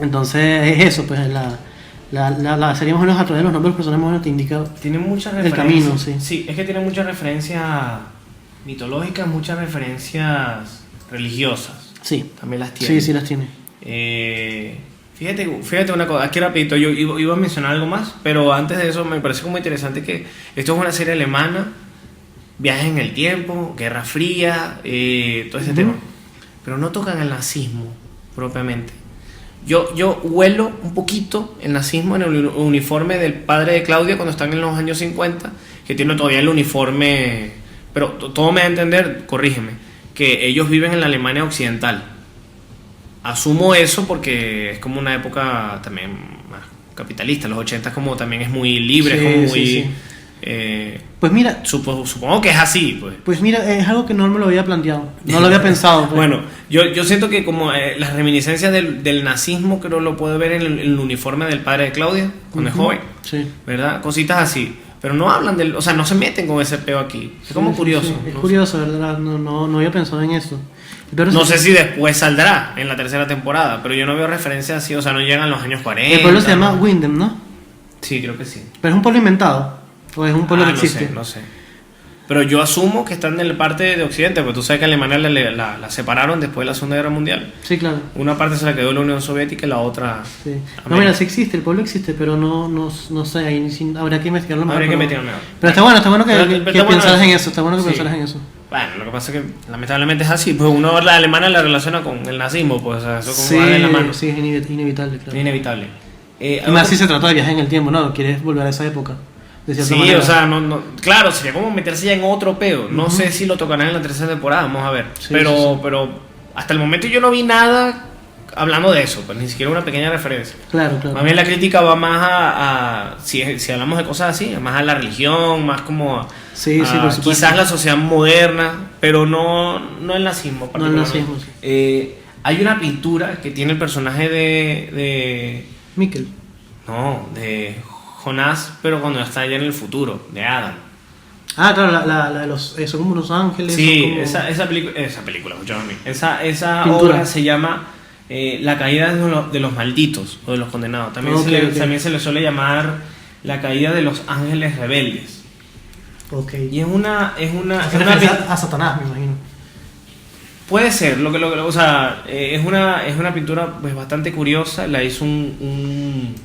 Entonces es eso, pues la serie más o menos a través de los nombres de los personajes más o menos te indica Tiene muchas el referencias. camino, sí. Sí, es que tiene muchas referencias mitológicas, muchas referencias religiosas. Sí, También las tiene. sí las tiene. Fíjate una cosa, aquí rapidito, yo iba a mencionar algo más, pero antes de eso me parece como interesante que esto es una serie alemana, viajes en el tiempo, Guerra Fría, todo ese tema, pero no tocan el nazismo propiamente. Yo huelo un poquito el nazismo en el uniforme del padre de Claudia cuando están en los años 50, que tiene todavía el uniforme, pero todo me da a entender, corrígeme, que ellos viven en la Alemania occidental. Asumo eso porque es como una época también más capitalista, los 80 como también es muy libre, Sí, es como muy... sí. Pues mira, supongo que es así, pues. Pues mira, es algo que no me lo había planteado, no lo había pensado. Pues. Bueno, yo siento que como las reminiscencias del nazismo creo lo puedo ver en el uniforme del padre de Claudia cuando es joven, Sí. ¿verdad? Cositas así, pero no hablan o sea, no se meten con ese peo aquí. Es como curioso. Sí. Es ¿no? curioso, ¿verdad? No había pensado en eso. Pero No sé si después saldrá en la tercera temporada, pero yo no veo referencias así, o sea, no llegan los años 40. el pueblo se llama Windham, ¿no? Sí, creo que sí. Pero es un pueblo inventado, o es un pueblo que no existe. sé, no sé. Pero yo asumo que están en la parte de Occidente, porque tú sabes que Alemania la separaron después de la Segunda Guerra Mundial. Sí, claro. Una parte se la quedó la Unión Soviética y la otra... Sí. América. No, mira, sí existe, el pueblo existe, pero no sé, ahí habría que investigarlo mejor. Habría que pero- meterlo mejor. Pero está bueno que Pero que está bueno pensaras eso. en eso, está bueno que Sí. pensaras en eso. Bueno, lo que pasa es que lamentablemente es así, pues uno la alemana la relaciona con el nazismo, pues o sea, eso como va de la mano. Sí, es inevitable, claro. Es inevitable. Y más si se trata de viajes en el tiempo, ¿no? Quieres volver a esa época, de cierta Sí, manera. o sea, claro, sería como meterse ya en otro peo. No sé si lo tocarán en la tercera temporada, vamos a ver. Sí, pero hasta el momento yo no vi nada hablando de eso, pues ni siquiera una pequeña referencia. Claro. Más bien la crítica va más si hablamos de cosas así, más a la religión, más como a, Sí, por supuesto. quizás la sociedad moderna, pero no el nazismo. No el particularmente. nazismo, sí. Hay una pintura que tiene el personaje de Mikkel. Jonás, pero cuando está allá en el futuro, de Adam. Ah, claro, la de los... son como unos ángeles. Sí, son como... esa película, escúchame a mí. Esa Pintura. obra se llama La caída de los malditos o de los condenados. También, Ok, ok. también se le suele llamar La caída de los ángeles rebeldes. Ok. Y es una A Satanás, me imagino. puede ser, o sea, es una pintura pues bastante curiosa. La hizo un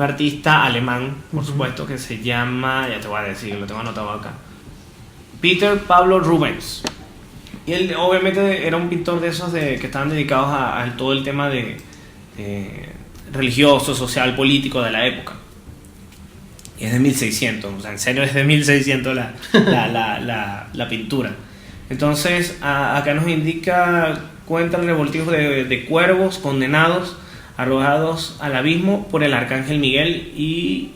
artista alemán, por supuesto, que se llama, ya te voy a decir, lo tengo anotado acá, Peter Pablo Rubens. Y él obviamente era un pintor de esos que estaban dedicados a todo el tema de religioso, social, político de la época. Y es de 1600, o sea, en serio es de 1600 la pintura. Entonces, acá nos indica, cuenta el revoltijo de cuervos condenados, arrojados al abismo por el arcángel Miguel y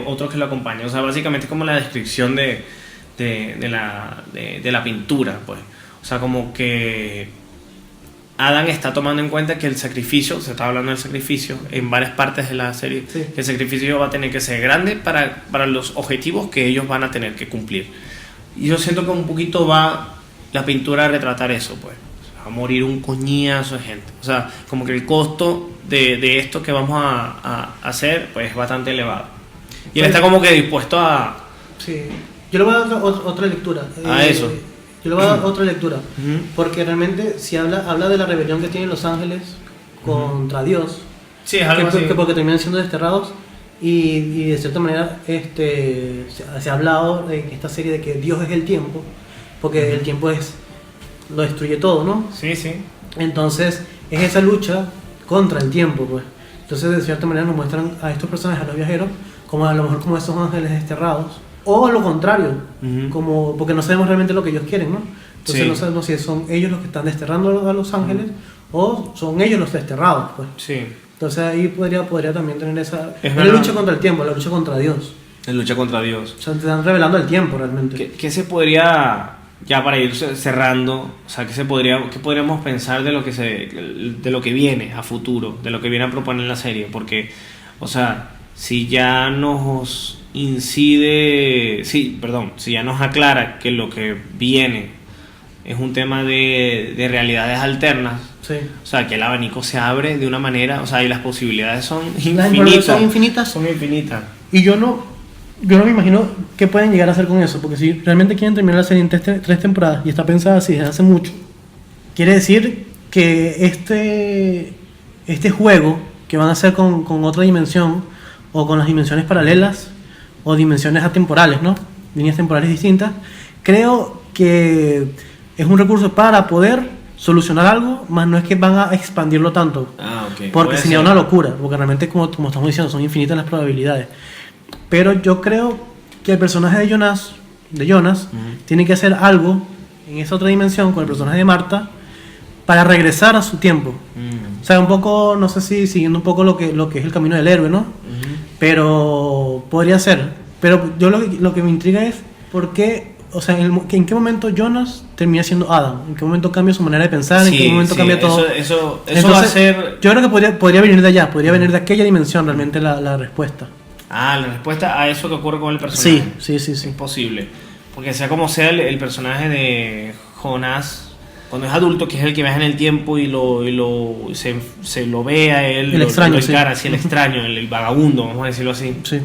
otros que lo acompañan. O sea, básicamente es como la descripción de la pintura, pues. O sea, como que Adam está tomando en cuenta que el sacrificio, se está hablando del sacrificio en varias partes de la serie, Sí. que el sacrificio va a tener que ser grande para los objetivos que ellos van a tener que cumplir. Y yo siento que un poquito va la pintura a retratar eso, pues. Va a morir un coñazo de gente. O sea, como que el costo de esto que vamos a hacer, pues es bastante elevado. Y él está como que dispuesto a... Sí. Yo le voy a dar otra lectura. A eso. Yo le voy a dar otra lectura. Ujú. Porque realmente, si habla de la rebelión que tienen los ángeles contra Dios, Sí, es algo así. porque terminan siendo desterrados. Y de cierta manera se ha hablado en esta serie de que Dios es el tiempo, porque el tiempo lo destruye todo, ¿no? Sí, sí. Entonces es esa lucha contra el tiempo, pues. Entonces de cierta manera nos muestran a estos personajes, a los viajeros, como a lo mejor como esos ángeles desterrados, o a lo contrario, como porque no sabemos realmente lo que ellos quieren, ¿no? Entonces Sí. no sabemos si son ellos los que están desterrando a los ángeles o son ellos los desterrados, pues. Sí. Entonces ahí podría también tener esa Es la verdad. lucha contra el tiempo, la lucha contra Dios. En lucha contra Dios. O sea, te están revelando el tiempo realmente. ¿Qué se podría, ya para ir cerrando, o sea, qué podríamos pensar de lo que viene a futuro, de lo que viene a proponer la serie? Porque, o sea, si ya nos si ya nos aclara que lo que viene es un tema de realidades alternas, Sí. o sea, que el abanico se abre de una manera, o sea, y las posibilidades son Las infinitas. involucraciones son infinitas. Son infinitas. Y yo no me imagino qué pueden llegar a hacer con eso, porque si realmente quieren terminar la serie en tres temporadas y está pensada así desde hace mucho, quiere decir que este juego que van a hacer con otra dimensión o con las dimensiones paralelas o dimensiones atemporales, ¿no? Líneas temporales distintas, creo que es un recurso para poder solucionar algo, más no es que van a expandirlo tanto. Ah, ok. Porque Puede sería ser. una locura, porque realmente como estamos diciendo, son infinitas las probabilidades. Pero yo creo que el personaje de Jonas tiene que hacer algo en esa otra dimensión con el personaje de Marta para regresar a su tiempo. O sea, un poco, no sé si siguiendo un poco lo que es el camino del héroe, ¿no? Pero podría ser. Pero yo lo que me intriga es por qué, o sea, en qué momento Jonas termina siendo Adam, en qué momento cambia su manera de pensar, en qué momento cambia todo. Eso Entonces, va a ser. yo creo que podría venir de allá, podría venir de aquella dimensión realmente la respuesta. Ah, la respuesta a eso que ocurre con el personaje. Sí. Es posible. Porque sea como sea, el personaje de Jonás, cuando es adulto, que es el que viaja en el tiempo y se lo ve a él, El extraño, lo sí. encara así, el extraño, el vagabundo, vamos a decirlo así. Sí,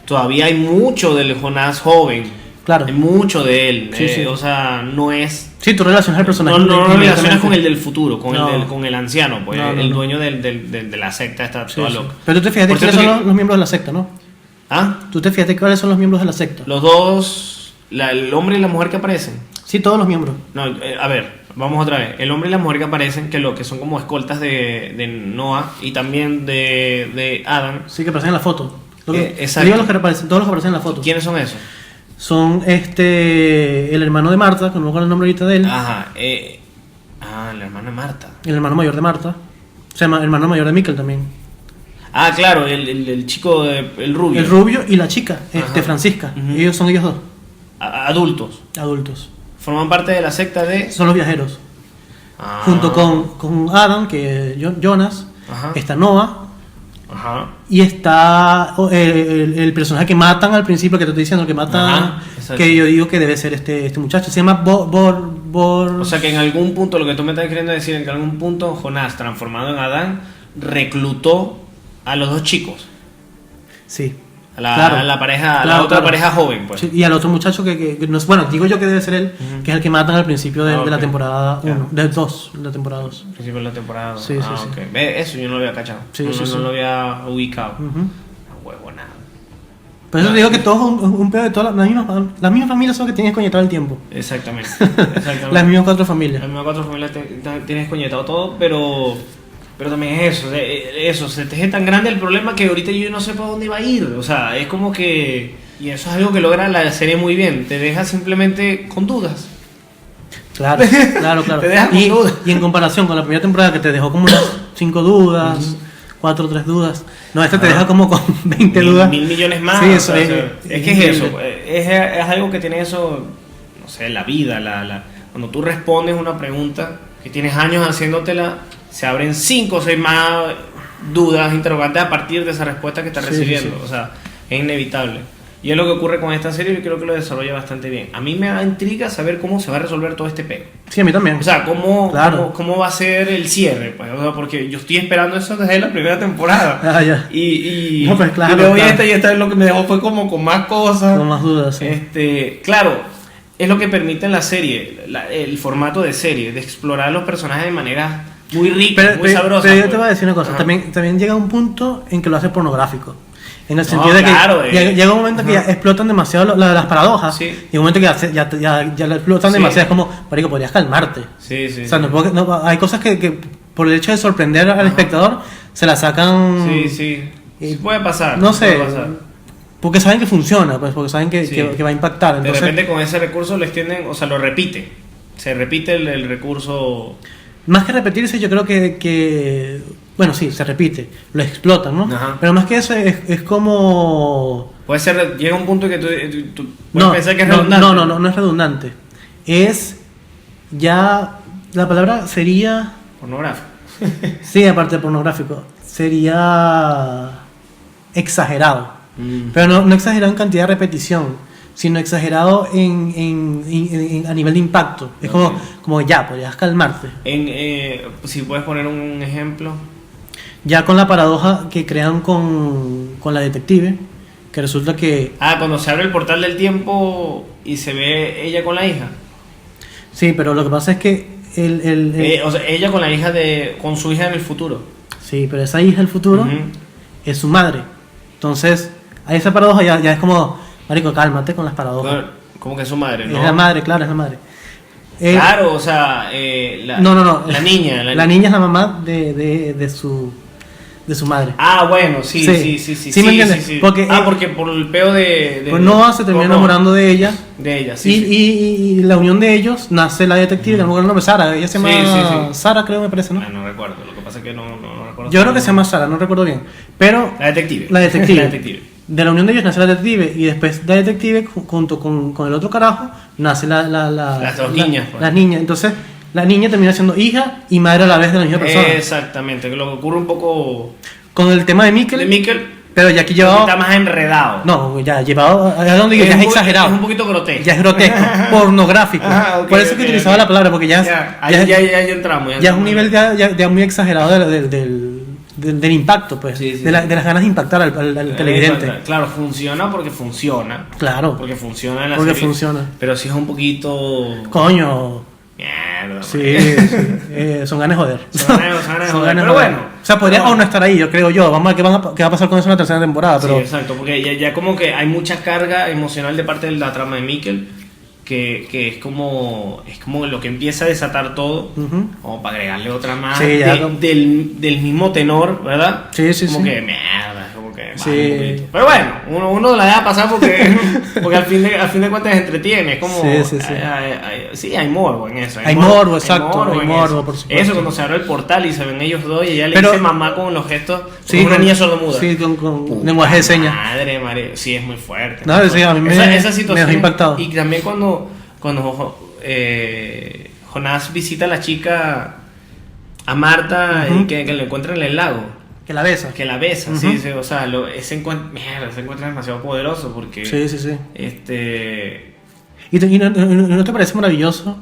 Todavía hay mucho del Jonás joven. claro. Hay mucho de él. Sí. O sea, no es. Sí, tú relacionas el personaje. No lo relacionas inmediatamente. con el del futuro, No. con el anciano, pues No, el no. dueño de la secta está Sí, toda sí. loca. Pero tú te fijaste Por quiénes cierto son que- los miembros de la secta, ¿no? ¿Ah? Tú te fijaste cuáles son los miembros de la secta. Los dos, el hombre y la mujer que aparecen. Sí, todos los miembros. No, a ver, vamos otra vez. El hombre y la mujer que aparecen, que son como escoltas de Noah y también de Adam. Sí, que aparecen en la foto. Exacto. Digo los que aparecen, todos los que aparecen en la foto. ¿Quiénes son esos? Son el hermano de Marta, que no me acuerdo el nombre ahorita de él. Ajá. La hermana Marta. El hermano mayor de Marta. O sea, el hermano mayor de Mikkel también. Ah, claro, el chico, el rubio. El rubio y la chica, Ajá. Francisca. Ujú. Ellos son ellos dos, Adultos. adultos. Forman parte de la secta de. Son los viajeros. Ah. Junto con Adam, que es Jonas, Ajá. está Noah. Ajá. Y está el personaje que matan al principio, que te estoy diciendo, que matan, Ajá, exacto. que yo digo que debe ser este muchacho. Se llama Bor. O sea que en algún punto, lo que tú me estás queriendo decir, en que en algún punto Jonás, transformado en Adán, reclutó a los dos chicos. Sí. A la, Claro. a la pareja, a Claro, la otra claro. pareja joven, pues. Sí, y al otro muchacho que no es, bueno, digo yo que debe ser él, Ujú. que es el que matan al principio de, Ah, de la ok. temporada Ya. 1, de 2, de la temporada 2. Al principio de la temporada. Sí, sí, sí. Ok. Ve, eso yo no lo había cachado. Sí, no, sí, no sí. lo había ubicado. Ujú. No huevo, nada. Por eso te digo que todos un pedo de todas las mismas familias son que tienen desconectado el tiempo. Exactamente. Exactamente. Las mismas 4 familias. Las mismas cuatro familias tienes coñetado todo, pero también es eso. Eso, se te es tan grande el problema que ahorita yo no sé para dónde va a ir. O sea, es como que. Y eso es algo que logra la serie muy bien. Te deja simplemente con dudas. Claro, claro. Te deja con y, dudas. y en comparación con la primera temporada que te dejó como unas 5 dudas, 4 o 3 dudas. No, esta te deja como con 20 dudas. Mil millones más. Sí, o eso sea, es. es que es eso. Es algo que tiene eso. No sé, la vida. Cuando tú respondes una pregunta que tienes años haciéndotela, se abren 5 o 6 más dudas, interrogantes a partir de esa respuesta que estás Sí, recibiendo. sí. O sea, es inevitable. Y es lo que ocurre con esta serie y creo que lo desarrolla bastante bien. A mí me da intriga saber cómo se va a resolver todo este pego. Sí, a mí también. O sea, Claro. cómo va a ser el cierre. Pues, o sea, porque yo estoy esperando eso desde la primera temporada. Ah, ya. Y No, pues, claro, y luego claro. y esta lo que me dejó fue como con más cosas. Con más dudas, sí. Claro, es lo que permite en la serie, el formato de serie, de explorar los personajes de manera muy rica, muy sabrosa. Pero yo pues. te voy a decir una cosa, Ajá. también llega un punto en que lo hace pornográfico. En el No, sentido de que claro, llega un momento que ya explotan demasiado las paradojas. Sí. Y un momento que ya lo explotan Sí. demasiado. Es como, marico, podrías calmarte. Sí, sí. O sea, hay cosas que por el hecho de sorprender al espectador se la sacan. Sí, sí. Sí puede pasar. No sé. Puede pasar. Porque saben que funciona, pues, porque saben Sí. que va a impactar. De Entonces, repente con ese recurso lo extienden, o sea, lo repite. Se repite el recurso. más que repetirse, yo creo que bueno, sí, se repite, lo explotan, ¿no? Ajá. Pero más que eso es como... Puede ser, llega un punto que tú puedes pensar que es redundante. No es redundante. Es ya, la palabra sería, Pornográfico. sí, aparte de pornográfico, sería exagerado. Pero no exagerado en cantidad de repetición, sino exagerado a nivel de impacto. Es como ya, podrías calmarte. Si puedes poner un ejemplo. Ya con la paradoja que crean con la detective, que resulta que... Cuando se abre el portal del tiempo y se ve ella con la hija. Sí, pero lo que pasa es que O sea, ella con su hija en el futuro. sí, pero esa hija del futuro Ujú. es su madre. Entonces, a esa paradoja ya es como, marico, cálmate con las paradojas. Como que es su madre, ¿no? Es la madre, claro, es la madre. Claro, o sea, No. La niña. La niña es la mamá de su madre. Bueno, sí. ¿Sí me entiendes? Sí. Porque, Porque por el peo de pues Noah se termina enamorando de ella. De ella, Y, sí. y la unión de ellos nace la detective, no me acuerdo el nombre, Sara. Ella se llama Sí. Sara, creo, me parece, ¿no? No recuerdo, lo que pasa es que no recuerdo. Yo creo que se llama Sara, no recuerdo bien. Pero La detective. La detective. La detective. De la unión de ellos nace la detective y después la detective junto con el otro carajo nace Las dos niñas, pues. Las niñas. Entonces la niña termina siendo hija y madre a la vez de la misma persona. Exactamente, que lo que ocurre un poco Con el tema de Mikkel, de Mikkel, pero ya aquí llevado... está más enredado. No, ya llevado a donde ya es exagerado. Es un poquito grotesco. Ya es grotesco, pornográfico. Ok, Por eso que utilizaba la palabra, porque ya entramos. ya es un nivel ya muy exagerado del impacto, pues, Sí. de las ganas de impactar al televidente. Claro, funciona porque funciona. Claro, Porque funciona en la porque serie. funciona. Pero sí es un poquito. Coño, Mierda. sí, son ganas de joder. Son ganas de Son joder, ganas de pero joder. bueno. O sea, podría Pero o no estar ahí, yo creo yo. Vamos a ver qué va a pasar con eso en la tercera temporada. Pero Sí, exacto, porque ya como que hay mucha carga emocional de parte de la trama de Mikkel. Que es como lo que empieza a desatar todo, Ujú. como para agregarle otra más Sí, ya del mismo tenor, ¿verdad? Sí. Como que mierda, como que Sí. vale un poquito. Pero bueno, uno la deja pasar porque al fin de cuentas entretiene, es como Sí. sí, hay morbo en eso. Hay morbo, exacto, hay en morbo, eso. por supuesto. Eso cuando se abre el portal y se ven ellos dos y ella le Pero- dice mamá con los gestos, Sí, como una con- niña sordomuda. Sí, con Puta lenguaje de señas. Madre, sí, es muy fuerte. No, muy sí, a mí fuerte. me esa situación. dejó impactado. Y también cuando Jonás visita a la chica, a Marta, Ujú. y que le encuentra en el lago, Que la besa. que la besa, Ujú. sí, o sea, ese encuentro es demasiado poderoso porque Sí. este ¿Y no te parece maravilloso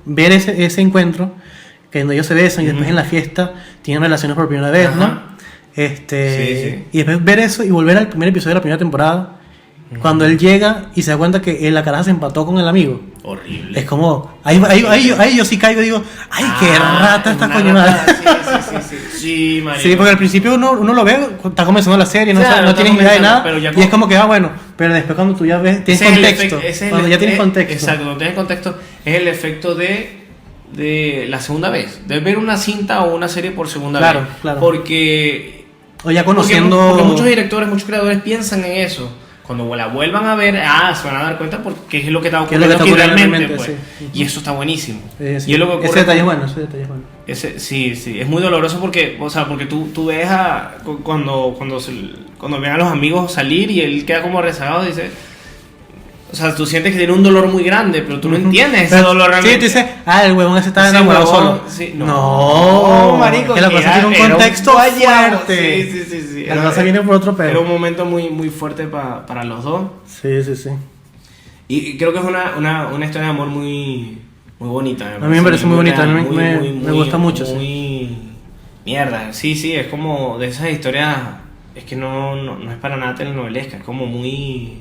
ver ese encuentro? Que cuando ellos se besan y después en la fiesta tienen relaciones por primera vez, ¿no? Ajá. Sí. Y después ver eso y volver al primer episodio de la primera temporada, cuando él llega y se da cuenta que la caraja se empató con el amigo. horrible. Es como, ahí yo sí caigo y digo, ¡ay, qué rata esta una coño madre! rata, sí, marico. Sí, porque al principio uno lo ve, está comenzando la serie, no, Claro, no está tienes idea de comenzando, nada, pero ya y es como que, bueno, pero después cuando tú ya ves, tienes Ese es el contexto, efecto- ese es cuando el- ya tienes contexto. Exacto, cuando tienes contexto es el efecto de la segunda vez, de ver una cinta o una serie por segunda Claro, vez. claro. Porque O ya conociendo... porque muchos directores, muchos creadores piensan en eso. Cuando la vuelvan a ver, se van a dar cuenta porque es lo que está Que es lo ocurriendo que está aquí ocurriendo realmente, realmente, pues. sí. Y eso está buenísimo. Sí. Y es lo que ocurre Ese detalle es con- bueno, ese detalle es bueno. Sí, es muy doloroso porque, o sea, porque tú ves cuando ven a los amigos salir y él queda como rezagado, dice, o sea, tú sientes que tiene un dolor muy grande, pero tú no entiendes ese Pero- dolor Sí, realmente. tú dices, el huevón ese estaba Sí, enamorado huevón, solo. sí, no, marico, que la cosa tiene un era contexto guayabo. fuerte. Sí. La cosa viene por otro Era pedo. un momento muy fuerte para los dos. Sí. Y creo que es una historia de amor muy bonita. A mí me parece muy bonita, a mí Muy, me muy, gusta mucho, sí. Muy mierda, sí, es como de esas historias, es que no es para nada telenovelesca, es como muy...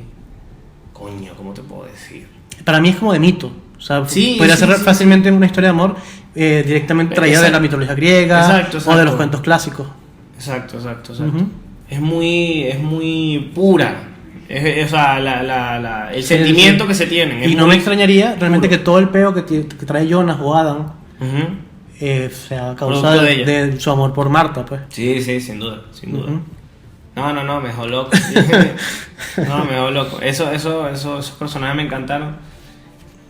Coño, ¿cómo te puedo decir? Para mí es como de mito. O sea, Sí, podría sí, ser sí, fácilmente una historia de amor directamente traída de Exacto. la mitología griega Exacto, o de exacto. los cuentos clásicos. Exacto. Ujú. Es muy pura. O sea, el Sí, sentimiento sí. que se tienen. Y Es no muy me extrañaría realmente puro. que todo el peo que trae Jonas o Adam Ujú. sea a causa Producto de ella. de su amor por Marta, pues. Sí, sin duda, sin duda. Ujú. No, me dejó loco. No, me dejó loco. Esos personajes me encantaron.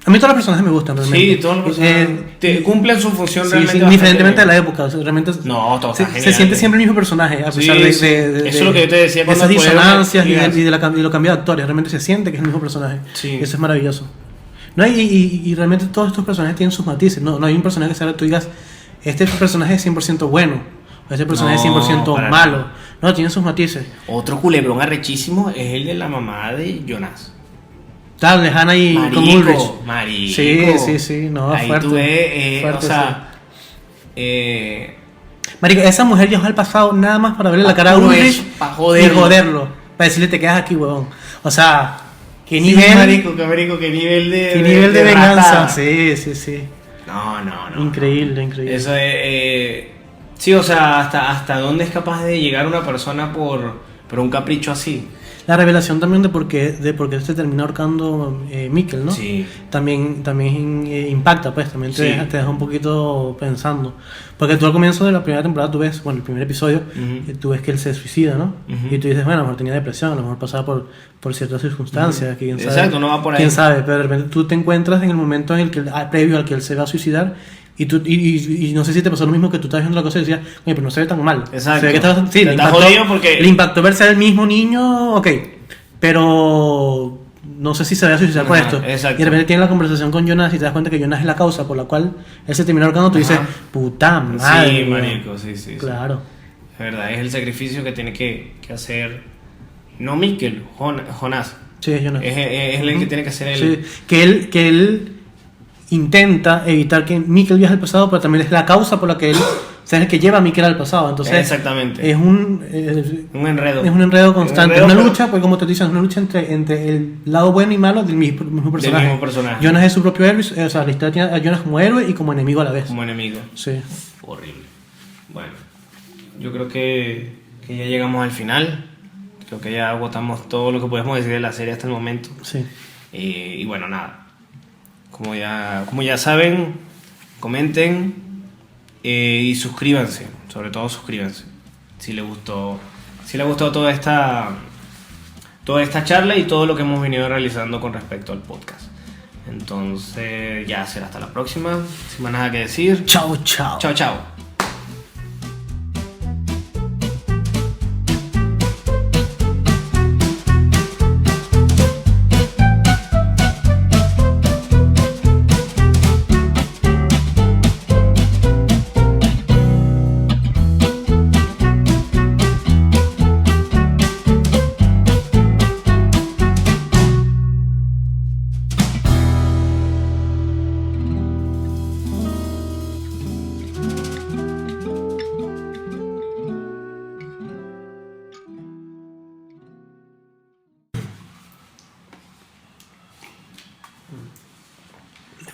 A mí todos los personajes me gustan realmente. Sí, todos los personajes cumplen su función Sí, realmente sí, bastante indiferentemente de bien. la época. O sea, realmente No, todo se, está se genial. siente siempre el mismo personaje, a Sí, pesar de, sí. Eso es lo que yo te decía de cuando esas escogieron disonancias y, Gigas. y lo cambio de actores. Realmente se siente que es el mismo personaje. Sí. Y eso es maravilloso. No, y realmente todos estos personajes tienen sus matices. No hay un personaje que sea tú digas, este personaje es 100% bueno, o este personaje es No, 100% para malo. nada. No, tiene sus matices. Otro culebrón arrechísimo es el de la mamá de Jonas. Tal, lejana y con Ulrich. Marico. Sí, no, Ahí fuerte. tú ves, Fuerte, o sea, Marico, esa mujer viajó al pasado nada más para verle la cara a puro Ulrich eso, pa' joderlo. y joderlo. Para decirle te quedas aquí, huevón. O sea, qué sí, nivel. qué nivel de. Qué nivel de venganza. ratada. Sí. No. Increíble. Eso es. Sí, o sea, hasta dónde es capaz de llegar una persona por un capricho así. La revelación también de por qué se termina ahorcando Mikkel, ¿no? Sí. También impacta, pues, también Sí. te deja un poquito pensando. Porque tú al comienzo de la primera temporada, tú ves, bueno, el primer episodio, Ujú. tú ves que él se suicida, ¿no? Ujú. Y tú dices, bueno, a lo mejor tenía depresión, a lo mejor pasaba por ciertas circunstancias, que quién sabe. Exacto, no va por ahí. Quién sabe, pero de repente tú te encuentras en el momento en el que, previo al que él se va a suicidar, y no sé si te pasó lo mismo que tú estabas viendo la cosa y decías, oye, pero no se ve tan mal. Exacto. Se ve que sí, Está jodido porque- le impactó verse al mismo niño, ok, pero no sé si se va a suicidar por Ajá, exacto. exacto. Y de repente tiene la conversación con Jonas y te das cuenta que Jonas es la causa por la cual él se terminó ahorcando, tú dices, Ajá. puta madre. Sí, weón". marico, sí. Claro. Es verdad, es el sacrificio que tiene que hacer. No Mikkel, Jonás. Sí, es Jonas. Es el que tiene que hacer Sí, que él intenta evitar que Mikkel viaje al pasado, pero también es la causa por la que él, o sea, es el que lleva a Mikkel al pasado. Entonces, Exactamente. es un enredo. es un enredo constante, Un enredo, una pero- lucha, pues como te dicen, es una lucha entre el lado bueno y malo del mismo personaje. mismo personaje. Jonas es su propio héroe, o sea, la historia tiene a Jonas como héroe y como enemigo a la vez. Como enemigo. Sí. Horrible. Bueno, yo creo que ya llegamos al final. Creo que ya agotamos todo lo que podemos decir de la serie hasta el momento. Sí. Y bueno, nada. Como ya saben, comenten y suscríbanse. Sobre todo suscríbanse. Si les gustó toda esta charla y todo lo que hemos venido realizando con respecto al podcast. Entonces, ya será hasta la próxima. Sin más nada que decir. Chao. Chao.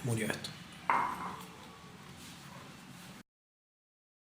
Murió esto.